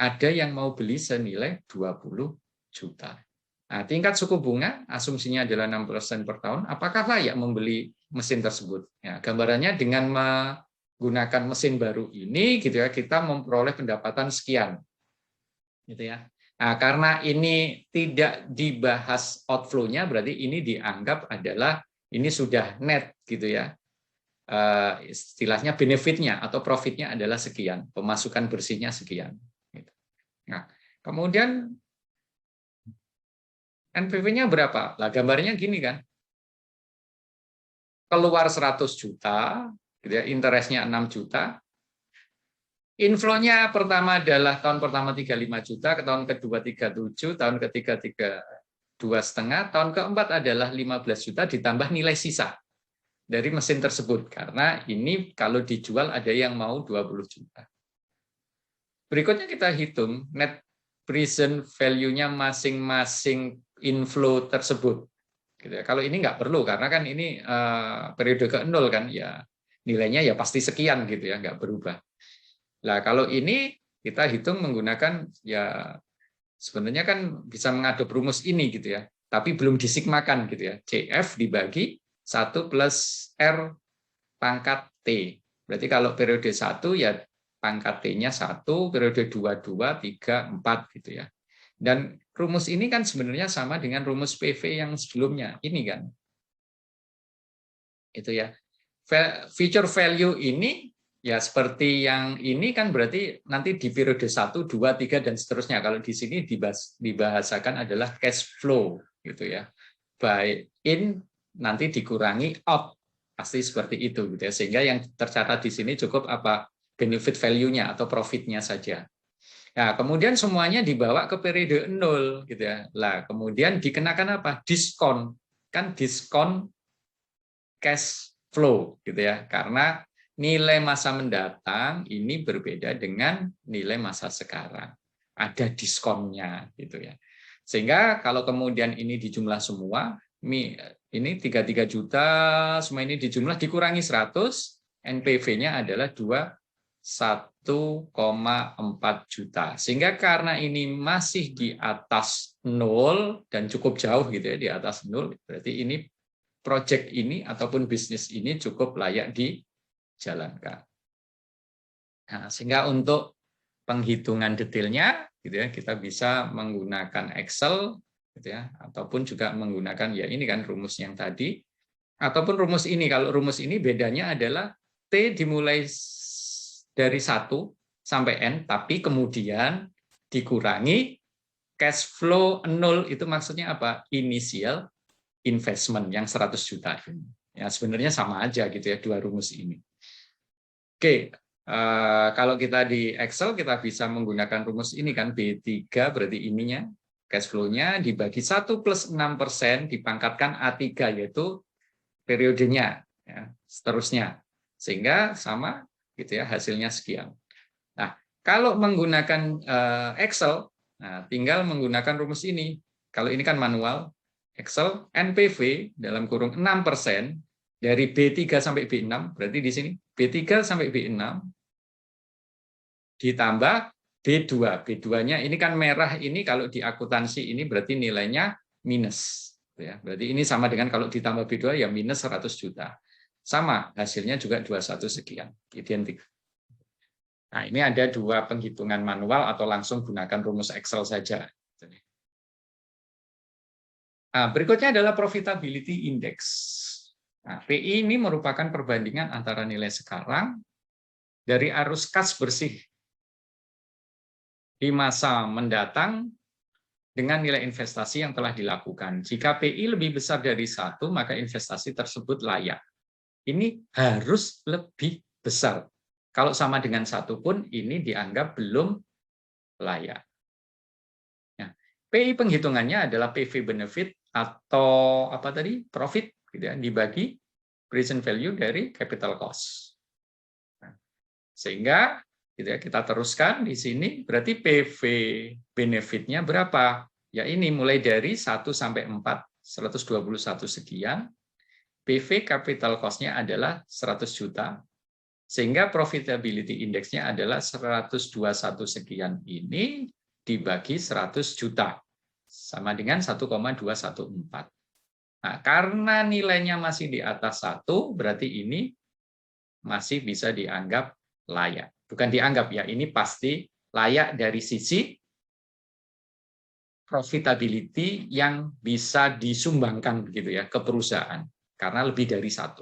[SPEAKER 1] ada yang mau beli senilai 20 juta. Nah, tingkat suku bunga asumsinya adalah 6% per tahun. Apakah layak membeli mesin tersebut? Ya, gambarannya dengan menggunakan mesin baru ini gitu ya, kita memperoleh pendapatan sekian. Gitu ya. Nah, karena ini tidak dibahas outflow-nya, berarti ini dianggap adalah ini sudah net gitu ya. Istilahnya benefit-nya atau profit-nya adalah sekian, pemasukan bersihnya sekian. Nah, kemudian NPV-nya berapa? Lah gambarnya gini kan. Keluar 100 juta, gitu ya, interest-nya 6 juta. Inflow-nya pertama adalah tahun pertama 35 juta, ke tahun kedua 37, tahun ketiga 32,5, tahun keempat adalah 15 juta ditambah nilai sisa dari mesin tersebut. Karena ini kalau dijual ada yang mau 20 juta. Berikutnya kita hitung net present value-nya masing-masing inflow tersebut. Gitu ya. Kalau ini nggak perlu karena kan ini periode ke-0 kan ya nilainya ya pasti sekian gitu ya, nggak berubah. Nah, kalau ini kita hitung menggunakan ya sebenarnya kan bisa mengadop rumus ini gitu ya, tapi belum disigmakan gitu ya. CF dibagi 1 plus R pangkat T. Berarti kalau periode 1 ya pangkat T-nya 1, periode 2, 2, 3, 4 gitu ya. Dan rumus ini kan sebenarnya sama dengan rumus PV yang sebelumnya. Ini kan. Itu ya. Future value ini ya seperti yang ini kan berarti nanti di periode 1, 2, 3 dan seterusnya. Kalau di sini dibahasakan adalah cash flow gitu ya. By in nanti dikurangi out. Pasti seperti itu gitu ya. Sehingga yang tercatat di sini cukup apa benefit value-nya atau profit-nya saja. Nah, kemudian semuanya dibawa ke periode 0 gitu ya. Lah, kemudian dikenakan apa? Diskon. Kan diskon cash flow gitu ya. Karena nilai masa mendatang ini berbeda dengan nilai masa sekarang. Ada diskonnya gitu ya. Sehingga kalau kemudian ini dijumlah semua, ini 33 juta, semua ini dijumlah dikurangi 100, NPV-nya adalah 1,4 juta. Sehingga karena ini masih di atas 0 dan cukup jauh gitu ya, di atas 0, berarti ini project ini ataupun bisnis ini cukup layak dijalankan. Nah, sehingga untuk penghitungan detailnya gitu ya, kita bisa menggunakan Excel gitu ya, ataupun juga menggunakan ya ini kan rumus yang tadi, ataupun rumus ini. Kalau rumus ini bedanya adalah T dimulai dari 1 sampai N, tapi kemudian dikurangi cash flow 0 itu maksudnya apa? Initial investment yang 100 juta. Ya sebenarnya sama aja gitu ya dua rumus ini. Oke, kalau kita di Excel kita bisa menggunakan rumus ini kan B3 berarti ininya cash flow-nya dibagi 1 plus 6% dipangkatkan A3 yaitu periodenya ya, seterusnya. Sehingga sama gitu ya hasilnya sekian. Nah, kalau menggunakan Excel, nah, tinggal menggunakan rumus ini. Kalau ini kan manual, Excel NPV dalam kurung 6% dari B3 sampai B6, berarti di sini B3 sampai B6 ditambah B2. B2-nya ini kan merah ini kalau di akuntansi ini berarti nilainya minus. Ya, berarti ini sama dengan kalau ditambah B2 ya minus 100 juta. Sama, hasilnya juga 21 sekian, identik. Nah, ini ada dua penghitungan manual atau langsung gunakan rumus Excel saja. Nah, berikutnya adalah profitability index. Nah, PI ini merupakan perbandingan antara nilai sekarang dari arus kas bersih di masa mendatang dengan nilai investasi yang telah dilakukan. Jika PI lebih besar dari 1, maka investasi tersebut layak. Ini harus lebih besar. Kalau sama dengan 1 pun, ini dianggap belum layak. Nah, PI penghitungannya adalah PV benefit atau apa tadi profit gitu ya, dibagi present value dari capital cost. Sehingga gitu ya, kita teruskan di sini, berarti PV benefitnya berapa? Ya ini mulai dari 1 sampai 4, 121 sekian. PV capital cost-nya adalah 100 juta. Sehingga profitability index-nya adalah 121 sekian ini dibagi 100 juta. Sama dengan 1,214. Nah, karena nilainya masih di atas 1, berarti ini masih bisa dianggap layak. Bukan dianggap ya, ini pasti layak dari sisi profitability yang bisa disumbangkan begitu ya ke perusahaan karena lebih dari 1.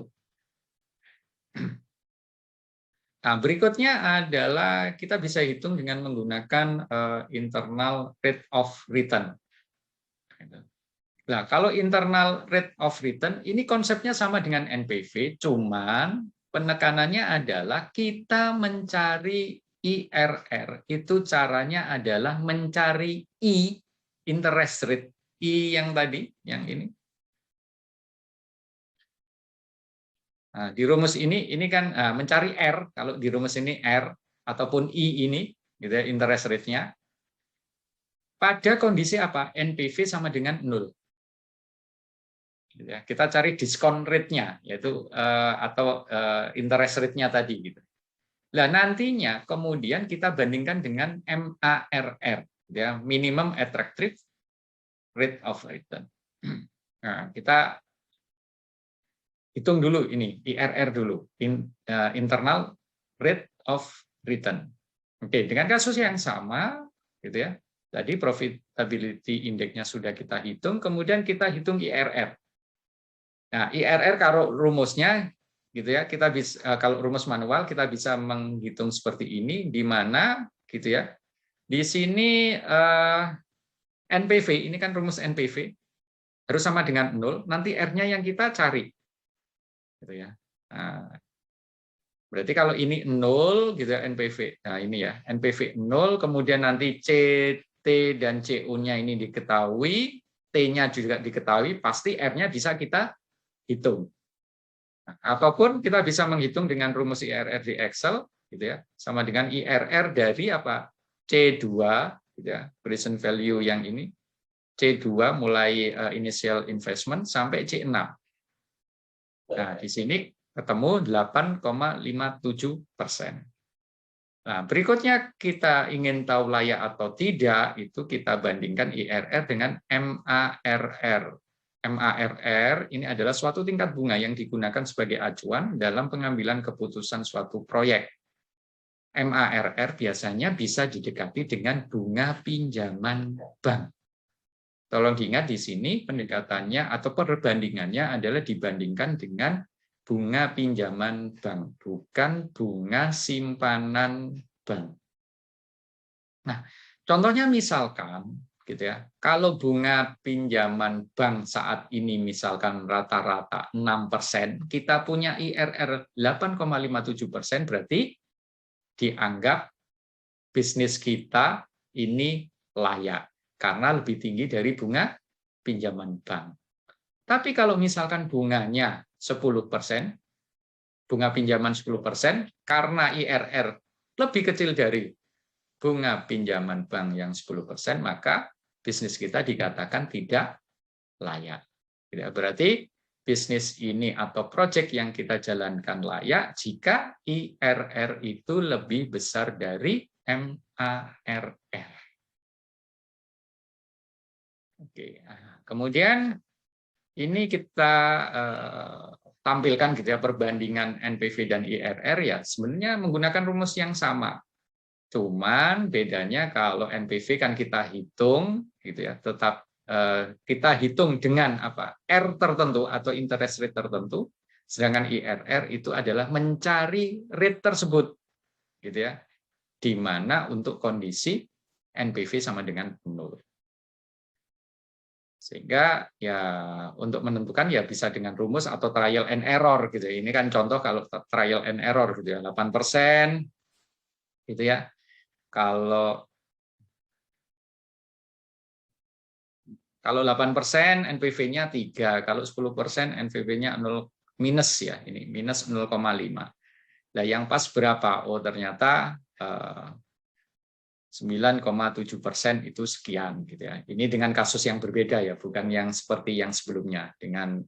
[SPEAKER 1] Nah, berikutnya adalah kita bisa hitung dengan menggunakan internal rate of return. Nah, kalau internal rate of return ini konsepnya sama dengan NPV, cuman penekanannya adalah kita mencari IRR, itu caranya adalah mencari I, interest rate, I yang tadi, yang ini. Nah, di rumus ini kan mencari R, kalau di rumus ini R, ataupun I ini, gitu ya, interest rate-nya, pada kondisi apa? NPV sama dengan 0. Kita cari diskon rate-nya, yaitu atau interest rate-nya tadi. Gitu. Nah, nantinya kemudian kita bandingkan dengan MARR, ya, minimum attractive rate of return. Nah, kita hitung dulu ini, IRR dulu, internal rate of return. Oke, dengan kasus yang sama, gitu ya. Tadi profitability index-nya sudah kita hitung, kemudian kita hitung IRR. Nah, IRR kalau rumusnya gitu ya, kita bisa kalau rumus manual kita bisa menghitung seperti ini, di mana gitu ya. Di sini NPV, ini kan rumus NPV harus sama dengan 0, nanti R-nya yang kita cari. Gitu ya. Nah, berarti kalau ini 0 gitu ya NPV. Nah, ini ya, NPV 0, kemudian nanti C, T dan CO-nya ini diketahui, T-nya juga diketahui, pasti R-nya bisa kita hitung. Nah, ataupun kita bisa menghitung dengan rumus IRR di Excel gitu ya, sama dengan IRR dari apa? C2 gitu ya, present value yang ini. C2 mulai initial investment sampai C6. Nah, di sini ketemu 8,57%. Nah, berikutnya kita ingin tahu layak atau tidak, itu kita bandingkan IRR dengan MARR. MARR ini adalah suatu tingkat bunga yang digunakan sebagai acuan dalam pengambilan keputusan suatu proyek. MARR biasanya bisa didekati dengan bunga pinjaman bank. Tolong diingat di sini pendekatannya atau perbandingannya adalah dibandingkan dengan bunga pinjaman bank, bukan bunga simpanan bank. Nah, contohnya misalkan gitu ya. Kalau bunga pinjaman bank saat ini misalkan rata-rata 6%, kita punya IRR 8,57%, berarti dianggap bisnis kita ini layak karena lebih tinggi dari bunga pinjaman bank. Tapi kalau misalkan bunganya 10%, bunga pinjaman 10%, karena IRR lebih kecil dari bunga pinjaman bank yang 10%, maka bisnis kita dikatakan tidak layak. Berarti bisnis ini atau proyek yang kita jalankan layak jika IRR itu lebih besar dari MARR. Oke, kemudian ini kita tampilkan gitu ya perbandingan NPV dan IRR ya sebenarnya menggunakan rumus yang sama. Cuman bedanya kalau NPV kan kita hitung gitu ya, tetap kita hitung dengan apa? R tertentu atau interest rate tertentu, sedangkan IRR itu adalah mencari rate tersebut gitu ya. Di mana untuk kondisi NPV sama dengan 0. Sehingga ya untuk menentukan ya bisa dengan rumus atau trial and error gitu. Ini kan contoh kalau trial and error gitu ya, 8% gitu ya. Kalau 8% NPV-nya 3, kalau 10% NPV-nya 0 minus ya, ini minus 0,5. Lah yang pas berapa? Oh ternyata 9,7% itu sekian gitu ya. Ini dengan kasus yang berbeda ya, bukan yang seperti yang sebelumnya dengan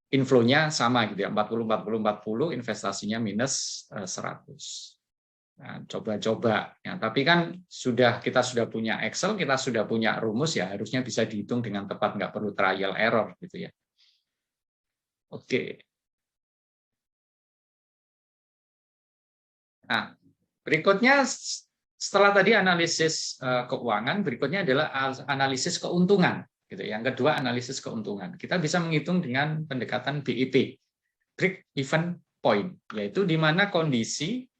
[SPEAKER 1] inflow-nya sama gitu ya, 40 investasinya minus 100. Nah, coba-coba ya, tapi kan kita sudah punya Excel, kita sudah punya rumus ya, harusnya bisa dihitung dengan tepat, nggak perlu trial error gitu ya. Oke. Nah, berikutnya setelah tadi analisis keuangan, berikutnya adalah analisis keuntungan. Gitu. Yang kedua analisis keuntungan. Kita bisa menghitung dengan pendekatan BEP, break even point, yaitu di mana kondisi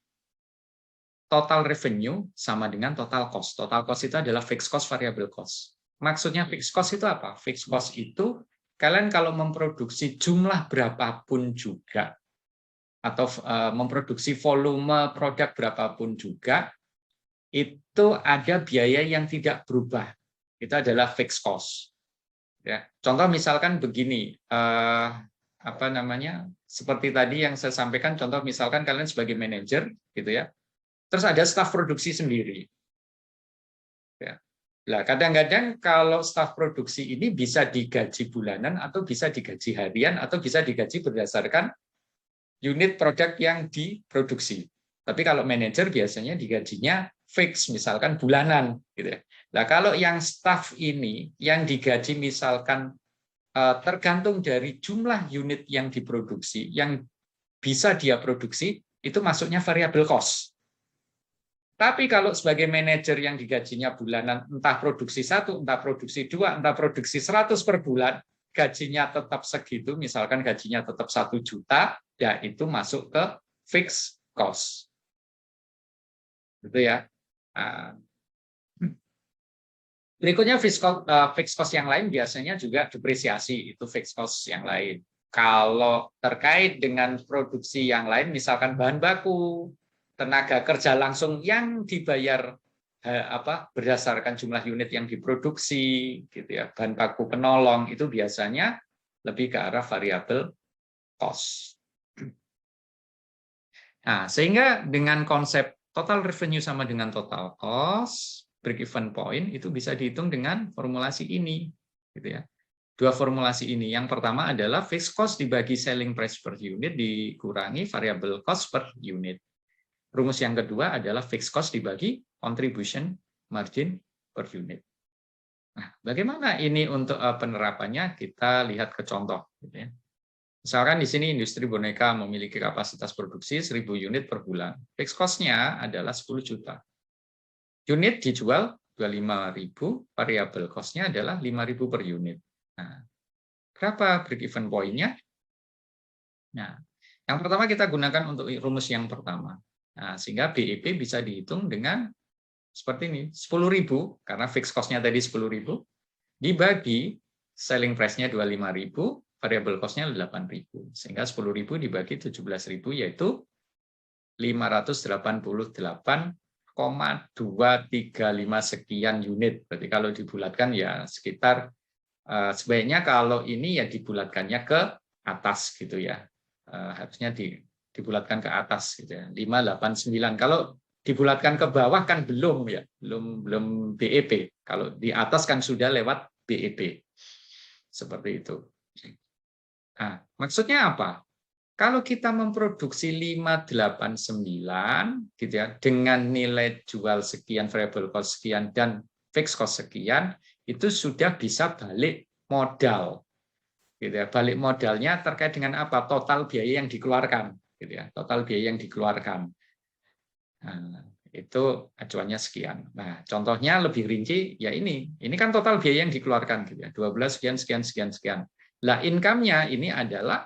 [SPEAKER 1] total revenue sama dengan total cost. Total cost itu adalah fixed cost, variable cost. Maksudnya fixed cost itu apa? Fixed cost itu kalian kalau memproduksi jumlah berapapun juga, atau memproduksi volume produk berapapun juga, itu ada biaya yang tidak berubah. Itu adalah fixed cost. Ya, contoh misalkan begini, seperti tadi yang saya sampaikan. Contoh misalkan kalian sebagai manajer, gitu ya. Terus ada staf produksi sendiri. Ya. Nah, kadang-kadang kalau staf produksi ini bisa digaji bulanan atau bisa digaji harian atau bisa digaji berdasarkan unit produk yang diproduksi. Tapi kalau manajer biasanya digajinya fix, misalkan bulanan. Gitu ya. Nah, kalau yang staff ini yang digaji misalkan tergantung dari jumlah unit yang diproduksi, yang bisa dia produksi, itu masuknya variable cost. Tapi kalau sebagai manajer yang digajinya bulanan, entah produksi 1, entah produksi 2, entah produksi 100 per bulan, gajinya tetap segitu, misalkan gajinya tetap 1 juta, ya itu masuk ke fixed cost. Gitu ya. Berikutnya fixed cost yang lain biasanya juga depresiasi, itu fixed cost yang lain. Kalau terkait dengan produksi yang lain, misalkan bahan baku, tenaga kerja langsung yang dibayar berdasarkan jumlah unit yang diproduksi, gitu ya, bahan baku penolong, itu biasanya lebih ke arah variable cost. Nah, sehingga dengan konsep total revenue sama dengan total cost, break even point itu bisa dihitung dengan formulasi ini, gitu ya. Dua formulasi ini. Yang pertama adalah fixed cost dibagi selling price per unit dikurangi variable cost per unit. Rumus yang kedua adalah fixed cost dibagi contribution margin per unit. Nah, bagaimana ini untuk penerapannya? Kita lihat ke contoh. Gitu ya. Misalkan di sini industri boneka memiliki kapasitas produksi 1.000 unit per bulan. Fixed cost-nya adalah 10 juta. Unit dijual 25.000, variable cost-nya adalah 5.000 per unit. Nah, berapa break even point-nya? Nah, yang pertama kita gunakan untuk rumus yang pertama. Nah, sehingga BEP bisa dihitung dengan seperti ini, 10.000 karena fixed cost-nya tadi 10.000 dibagi selling price-nya 25.000, variable cost-nya 8.000. Sehingga 10.000 dibagi 17.000 yaitu 588,235 sekian unit. Berarti kalau dibulatkan ya sekitar sebaiknya kalau ini ya dibulatkannya ke atas gitu ya. Harusnya dibulatkan ke atas gitu ya. 589. Kalau dibulatkan ke bawah kan belum ya, belum BEP. Kalau di atas kan sudah lewat BEP. Seperti itu. Nah, maksudnya apa? Kalau kita memproduksi 589 gitu ya, dengan nilai jual sekian, variable cost sekian dan fixed cost sekian, itu sudah bisa balik modal. Gitu ya. Balik modalnya terkait dengan apa? Total biaya yang dikeluarkan, gitu ya. Total biaya yang dikeluarkan. Nah, itu acuannya sekian. Nah, contohnya lebih rinci ya ini. Ini kan total biaya yang dikeluarkan gitu ya. 12 sekian sekian sekian sekian. Lah income-nya ini adalah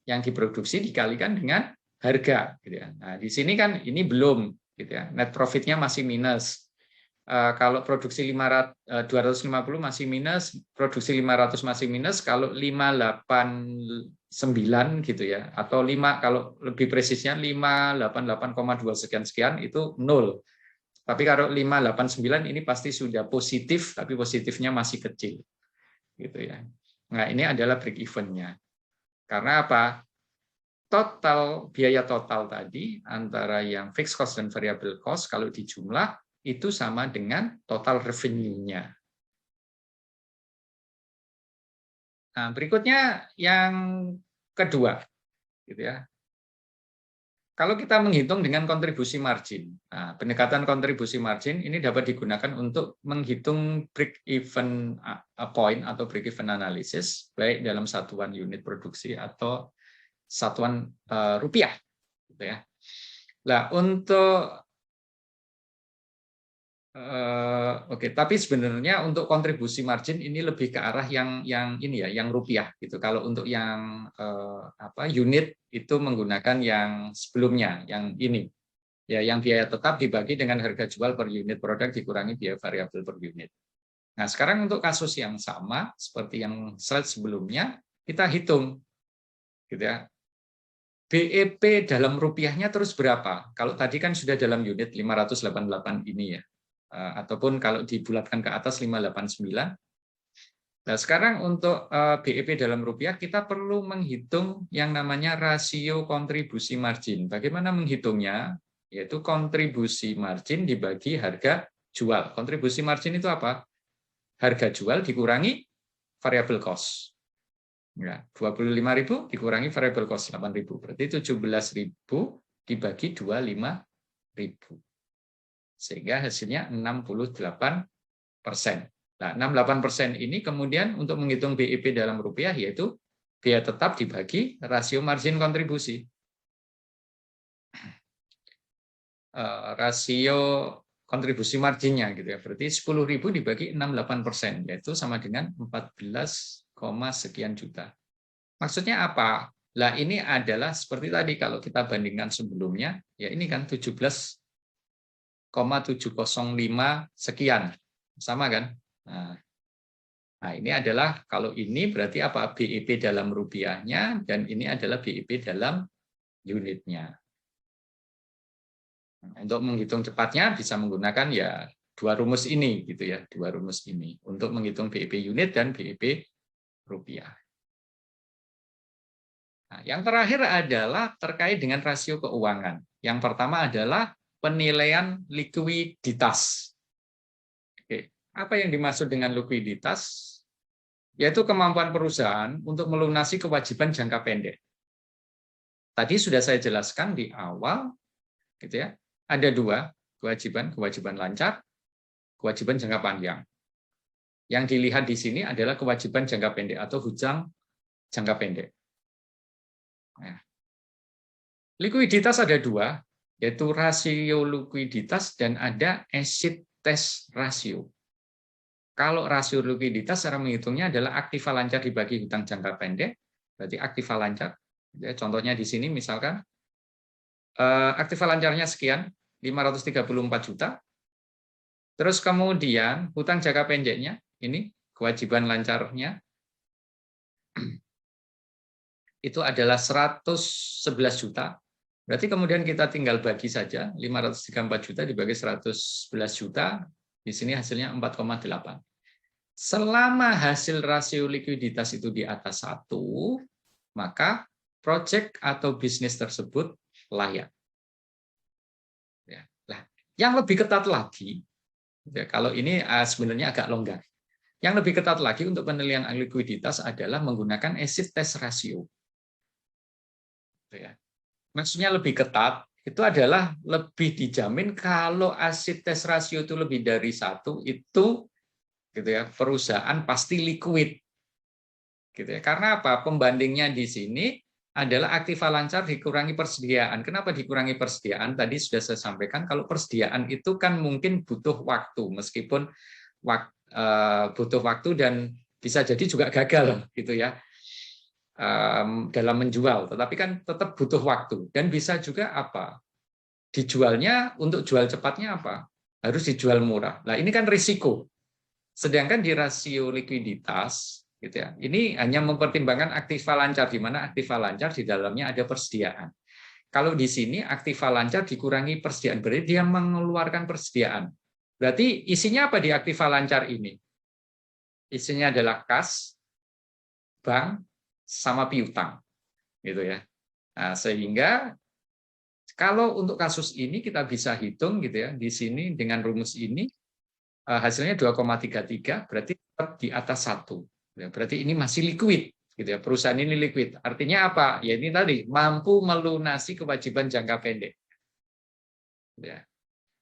[SPEAKER 1] yang diproduksi dikalikan dengan harga gitu ya. Nah, di sini kan ini belum gitu ya. Net profit-nya masih minus. Kalau produksi 250 masih minus, produksi 500 masih minus, kalau 589 gitu ya, atau 5 kalau lebih presisnya 588,2 sekian-sekian itu 0. Tapi kalau 589 ini pasti sudah positif, tapi positifnya masih kecil. Gitu ya. Nah, ini adalah break even-nya. Karena apa? total biaya total tadi antara yang fixed cost dan variable cost kalau dijumlah itu sama dengan total revenue-nya. Nah, berikutnya yang kedua, gitu ya. Kalau kita menghitung dengan kontribusi margin, nah, pendekatan kontribusi margin ini dapat digunakan untuk menghitung break-even point atau break-even analysis, baik dalam satuan unit produksi atau satuan rupiah. Gitu ya. Nah, untuk Oke, tapi sebenarnya untuk kontribusi margin ini lebih ke arah yang ini ya, yang rupiah gitu. Kalau untuk yang unit itu menggunakan yang sebelumnya, yang ini. Ya, yang biaya tetap dibagi dengan harga jual per unit produk dikurangi biaya variabel per unit. Nah, sekarang untuk kasus yang sama seperti yang slide sebelumnya, kita hitung gitu ya. BEP dalam rupiahnya terus berapa? Kalau tadi kan sudah dalam unit 588 ini ya. Ataupun kalau dibulatkan ke atas 589. Nah, sekarang untuk BEP dalam rupiah kita perlu menghitung yang namanya rasio kontribusi margin. Bagaimana menghitungnya? Yaitu kontribusi margin dibagi harga jual. Kontribusi margin itu apa? Harga jual dikurangi variable cost. Ya, 25.000 dikurangi variable cost 8.000. Berarti 17.000 dibagi 25.000. Sehingga hasilnya 68%. Nah, 68% ini kemudian untuk menghitung BEP dalam rupiah yaitu biaya tetap dibagi rasio margin kontribusi. Rasio kontribusi marginnya gitu ya. Berarti 10.000 dibagi 68%, yaitu sama dengan 14, sekian juta. Maksudnya apa? Lah ini adalah seperti tadi kalau kita bandingkan sebelumnya, ya ini kan 17,705 sekian. Sama kan? Nah, ini adalah kalau ini berarti apa? BEP dalam rupiahnya dan ini adalah BEP dalam unitnya. Untuk menghitung cepatnya bisa menggunakan ya dua rumus ini gitu ya, dua rumus ini untuk menghitung BEP unit dan BEP rupiah. Nah, yang terakhir adalah terkait dengan rasio keuangan. Yang pertama adalah penilaian likuiditas. Oke, apa yang dimaksud dengan likuiditas? Yaitu kemampuan perusahaan untuk melunasi kewajiban jangka pendek. Tadi sudah saya jelaskan di awal, gitu ya. Ada dua kewajiban lancar, kewajiban jangka panjang. Yang dilihat di sini adalah kewajiban jangka pendek atau hutang jangka pendek. Nah, likuiditas ada dua, yaitu rasio likuiditas dan ada acid test ratio. Kalau rasio likuiditas cara menghitungnya adalah aktiva lancar dibagi hutang jangka pendek, berarti aktiva lancar. Contohnya di sini misalkan aktiva lancarnya sekian, 534 juta. Terus kemudian hutang jangka pendeknya, ini kewajiban lancarnya, itu adalah 111 juta. Berarti kemudian kita tinggal bagi saja, 534 juta dibagi 111 juta, di sini hasilnya 4,8. Selama hasil rasio likuiditas itu di atas 1, maka proyek atau bisnis tersebut layak. Nah, yang lebih ketat lagi, kalau ini sebenarnya agak longgar. Yang lebih ketat lagi untuk penilaian likuiditas adalah menggunakan acid test ratio. Maksudnya lebih ketat, itu adalah lebih dijamin kalau acid test ratio itu lebih dari 1, itu gitu ya, perusahaan pasti liquid. Gitu ya. Karena apa? Pembandingnya di sini adalah aktiva lancar dikurangi persediaan. Kenapa dikurangi persediaan? Tadi sudah saya sampaikan kalau persediaan itu kan mungkin butuh waktu, meskipun butuh waktu dan bisa jadi juga gagal gitu ya dalam menjual, tetapi kan tetap butuh waktu dan bisa juga apa? Dijualnya untuk jual cepatnya apa? Harus dijual murah. Nah, ini kan risiko. Sedangkan di rasio likuiditas gitu ya. Ini hanya mempertimbangkan aktiva lancar, di mana aktiva lancar di dalamnya ada persediaan. Kalau di sini aktiva lancar dikurangi persediaan, berarti dia mengeluarkan persediaan. Berarti isinya apa di aktiva lancar ini? Isinya adalah kas, bank, sama piutang. Gitu ya. Nah, sehingga kalau untuk kasus ini kita bisa hitung gitu ya, di sini dengan rumus ini hasilnya 2,33, berarti tetap di atas 1. Ya, berarti ini masih liquid gitu ya. Perusahaan ini liquid. Artinya apa? Ya ini tadi mampu melunasi kewajiban jangka pendek. Ya.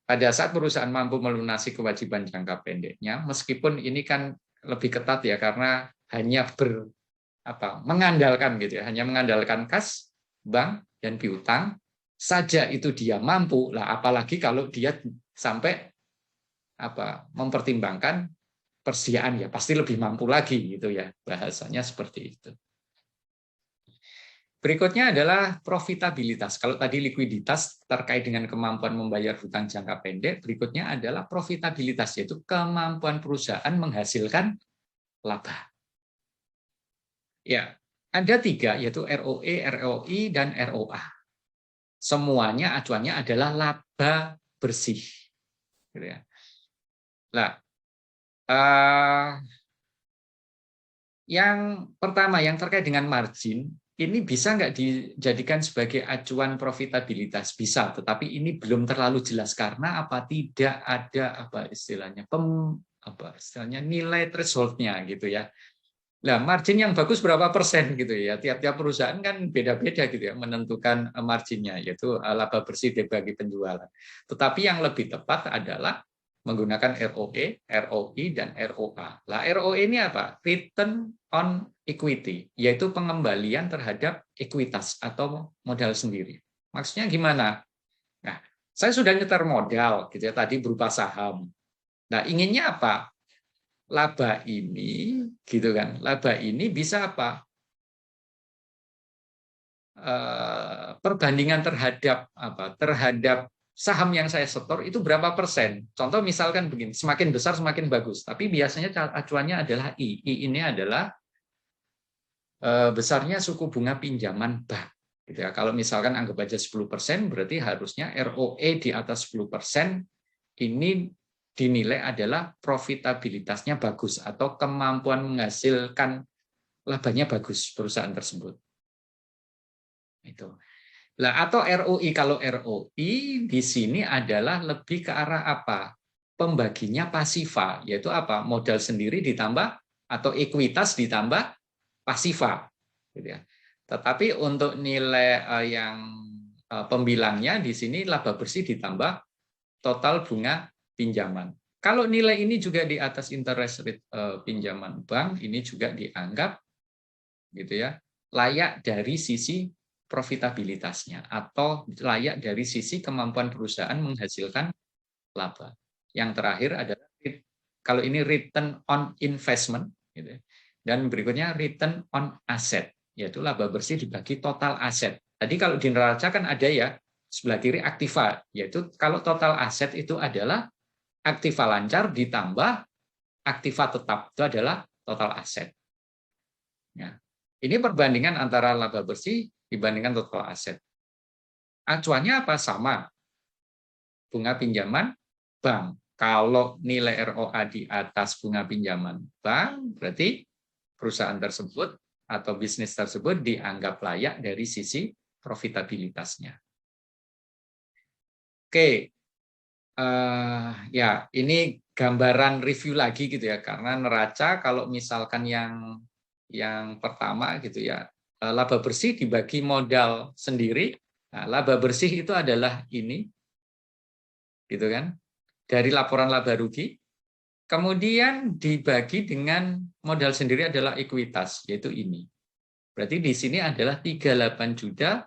[SPEAKER 1] Pada saat perusahaan mampu melunasi kewajiban jangka pendeknya, meskipun ini kan lebih ketat ya karena hanya mengandalkan gitu ya, hanya mengandalkan kas, bank dan piutang saja itu dia mampu lah, apalagi kalau dia sampai mempertimbangkan persediaan ya pasti lebih mampu lagi gitu ya, bahasanya seperti itu. Berikutnya adalah profitabilitas. Kalau tadi likuiditas terkait dengan kemampuan membayar hutang jangka pendek, berikutnya adalah profitabilitas, yaitu kemampuan perusahaan menghasilkan laba. Ya, ada 3, yaitu ROE, ROI, dan ROA. Semuanya acuannya adalah laba bersih. Gitu ya. Nah, yang pertama, yang terkait dengan margin, ini bisa nggak dijadikan sebagai acuan profitabilitas? Bisa, tetapi ini belum terlalu jelas karena tidak ada istilahnya nilai threshold-nya gitu ya. Nah, margin yang bagus berapa persen gitu ya? Tiap-tiap perusahaan kan beda-beda gitu ya menentukan marginnya, yaitu laba bersih dibagi penjualan. Tetapi yang lebih tepat adalah menggunakan ROE, ROI, dan ROA. Lah, ROE ini apa? Return on equity, yaitu pengembalian terhadap ekuitas atau modal sendiri. Maksudnya gimana? Nah, saya sudah nyetor modal gitu ya tadi berupa saham. Nah, inginnya apa? Laba ini gitu kan, laba ini bisa perbandingan terhadap saham yang saya setor itu berapa persen. Contoh misalkan begini, semakin besar semakin bagus, tapi biasanya acuannya adalah I ini adalah besarnya suku bunga pinjaman bank gitu ya. Kalau misalkan anggap aja 10%, berarti harusnya ROE di atas 10% ini dinilai adalah profitabilitasnya bagus atau kemampuan menghasilkan labanya bagus perusahaan tersebut. Itu. Lah, atau ROI, kalau ROI di sini adalah lebih ke arah apa? Pembaginya pasifa, yaitu modal sendiri ditambah atau ekuitas ditambah pasifa. Gitu ya. Tetapi untuk nilai yang pembilangnya di sini laba bersih ditambah total bunga pinjaman. Kalau nilai ini juga di atas interest rate pinjaman bank, ini juga dianggap gitu ya, layak dari sisi profitabilitasnya atau layak dari sisi kemampuan perusahaan menghasilkan laba. Yang terakhir adalah kalau ini return on investment gitu ya. Dan berikutnya return on asset, yaitu laba bersih dibagi total aset. Tadi kalau di neraca kan ada ya sebelah kiri aktiva, yaitu kalau total aset itu adalah aktiva lancar ditambah aktiva tetap, itu adalah total aset. Ya. Ini perbandingan antara laba bersih dibandingkan total aset. Acuannya apa? Sama. Bunga pinjaman bank. Kalau nilai ROA di atas bunga pinjaman bank, berarti perusahaan tersebut atau bisnis tersebut dianggap layak dari sisi profitabilitasnya. Oke, ya ini gambaran review lagi gitu ya, karena neraca kalau misalkan yang pertama gitu ya, laba bersih dibagi modal sendiri. Nah, laba bersih itu adalah ini, gitu kan, dari laporan laba rugi. Kemudian dibagi dengan modal sendiri adalah ekuitas, yaitu ini. Berarti di sini adalah 38 juta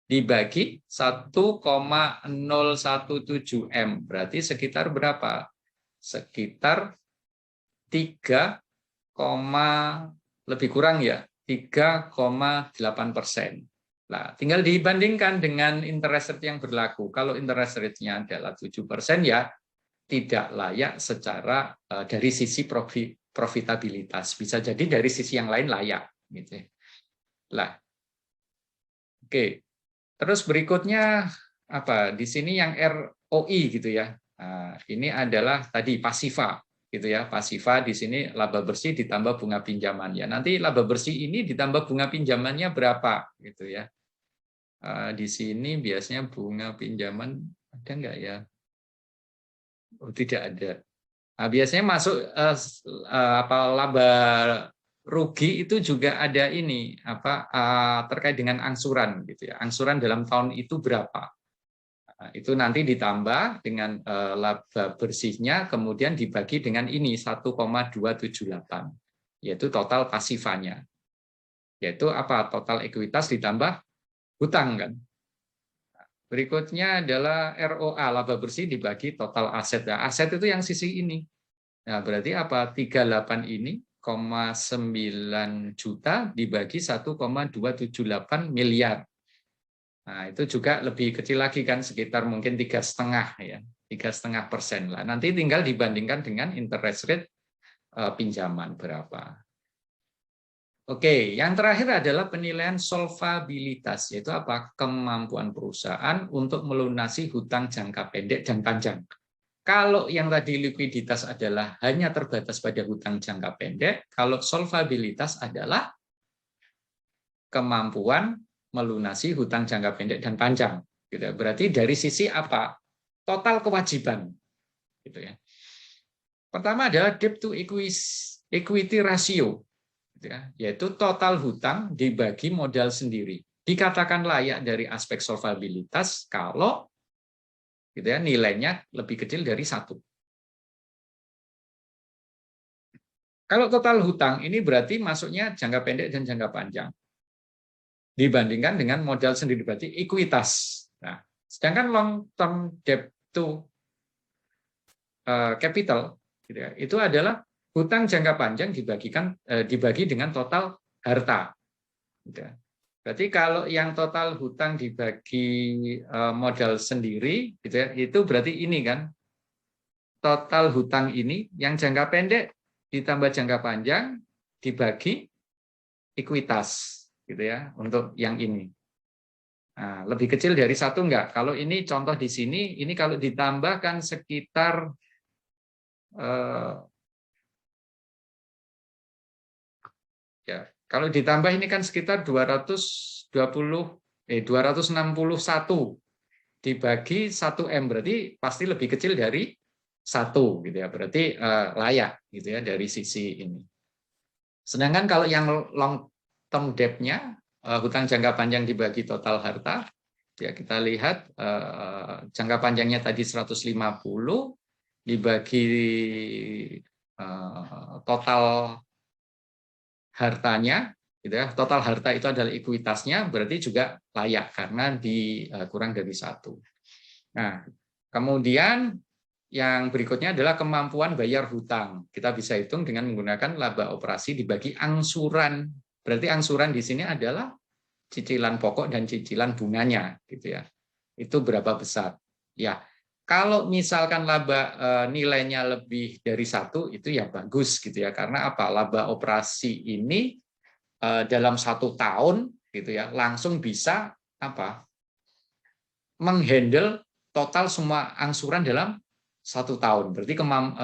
[SPEAKER 1] dibagi 1,017 M. Berarti sekitar berapa? Sekitar 3, lebih kurang ya, 3,8%. Nah, tinggal dibandingkan dengan interest rate yang berlaku. Kalau interest rate-nya adalah 7%, ya tidak layak secara dari sisi profitabilitas. Bisa jadi dari sisi yang lain layak. Gitu. Lah, oke. Terus berikutnya di sini yang ROI gitu ya. Nah, ini adalah tadi pasifa gitu ya. Pasifa di sini laba bersih ditambah bunga pinjaman ya. Nanti laba bersih ini ditambah bunga pinjamannya berapa gitu ya. Di sini biasanya bunga pinjaman ada nggak ya? Oh, tidak ada. Nah, biasanya masuk apa laba rugi itu juga ada ini apa terkait dengan angsuran gitu ya. Angsuran dalam tahun itu berapa? Nah, itu nanti ditambah dengan laba bersihnya kemudian dibagi dengan ini 1,278 yaitu total pasifanya. Yaitu apa? Total ekuitas ditambah hutang kan. Berikutnya adalah ROA, laba bersih dibagi total aset. Nah, aset itu yang sisi ini. Nah, berarti apa? 38 ini, 9 juta dibagi 1,278 miliar. Nah, itu juga lebih kecil lagi kan, sekitar mungkin 3,5 ya, 3,5% lah. Nanti tinggal dibandingkan dengan interest rate pinjaman berapa. Oke, yang terakhir adalah penilaian solvabilitas, yaitu apa? Kemampuan perusahaan untuk melunasi hutang jangka pendek dan panjang. Kalau yang tadi likuiditas adalah hanya terbatas pada hutang jangka pendek, kalau solvabilitas adalah kemampuan melunasi hutang jangka pendek dan panjang. Gitu. Berarti dari sisi apa? Total kewajiban. Gitu ya. Pertama adalah debt to equity ratio. Yaitu total hutang dibagi modal sendiri. Dikatakan layak dari aspek solvabilitas kalau gitu ya, nilainya lebih kecil dari 1. Kalau total hutang ini berarti masuknya jangka pendek dan jangka panjang. Dibandingkan dengan modal sendiri berarti ekuitas. Nah, sedangkan long term debt to capital gitu ya, itu adalah hutang jangka panjang dibagi dengan total harta. Berarti kalau yang total hutang dibagi modal sendiri, itu berarti ini kan total hutang ini yang jangka pendek ditambah jangka panjang dibagi ekuitas, gitu ya untuk yang ini. Nah, lebih kecil dari 1 enggak? Kalau ini contoh di sini, ini kalau ditambahkan sekitar ya kalau ditambah ini kan sekitar 261 dibagi 1M berarti pasti lebih kecil dari 1 gitu ya. Berarti layak gitu ya dari sisi ini. Sedangkan kalau yang long term debt-nya hutang jangka panjang dibagi total harta ya kita lihat jangka panjangnya tadi 150 dibagi total hartanya, gitu ya. Total harta itu adalah ekuitasnya, berarti juga layak karena kurang dari 1. Nah, kemudian yang berikutnya adalah kemampuan bayar hutang. Kita bisa hitung dengan menggunakan laba operasi dibagi angsuran. Berarti angsuran di sini adalah cicilan pokok dan cicilan bunganya, gitu ya. Itu berapa besar? Ya, kalau misalkan laba nilainya lebih dari 1 itu ya bagus gitu ya. Karena apa? Laba operasi ini dalam 1 tahun gitu ya langsung bisa apa? Menghandle total semua angsuran dalam 1 tahun. Berarti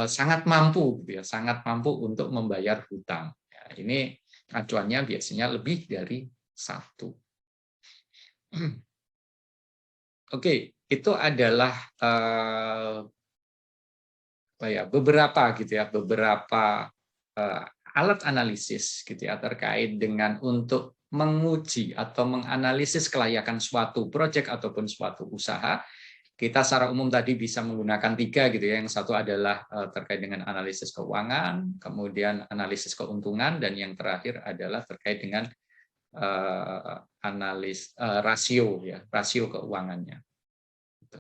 [SPEAKER 1] sangat mampu gitu ya, sangat mampu untuk membayar hutang. Ya, ini acuannya biasanya lebih dari 1. Oke, itu adalah beberapa gitu ya, beberapa alat analisis gitu ya terkait dengan untuk menguji atau menganalisis kelayakan suatu proyek ataupun suatu usaha. Kita secara umum tadi bisa menggunakan 3 gitu ya. Yang satu adalah terkait dengan analisis keuangan, kemudian analisis keuntungan, dan yang terakhir adalah terkait dengan rasio ya, rasio keuangannya.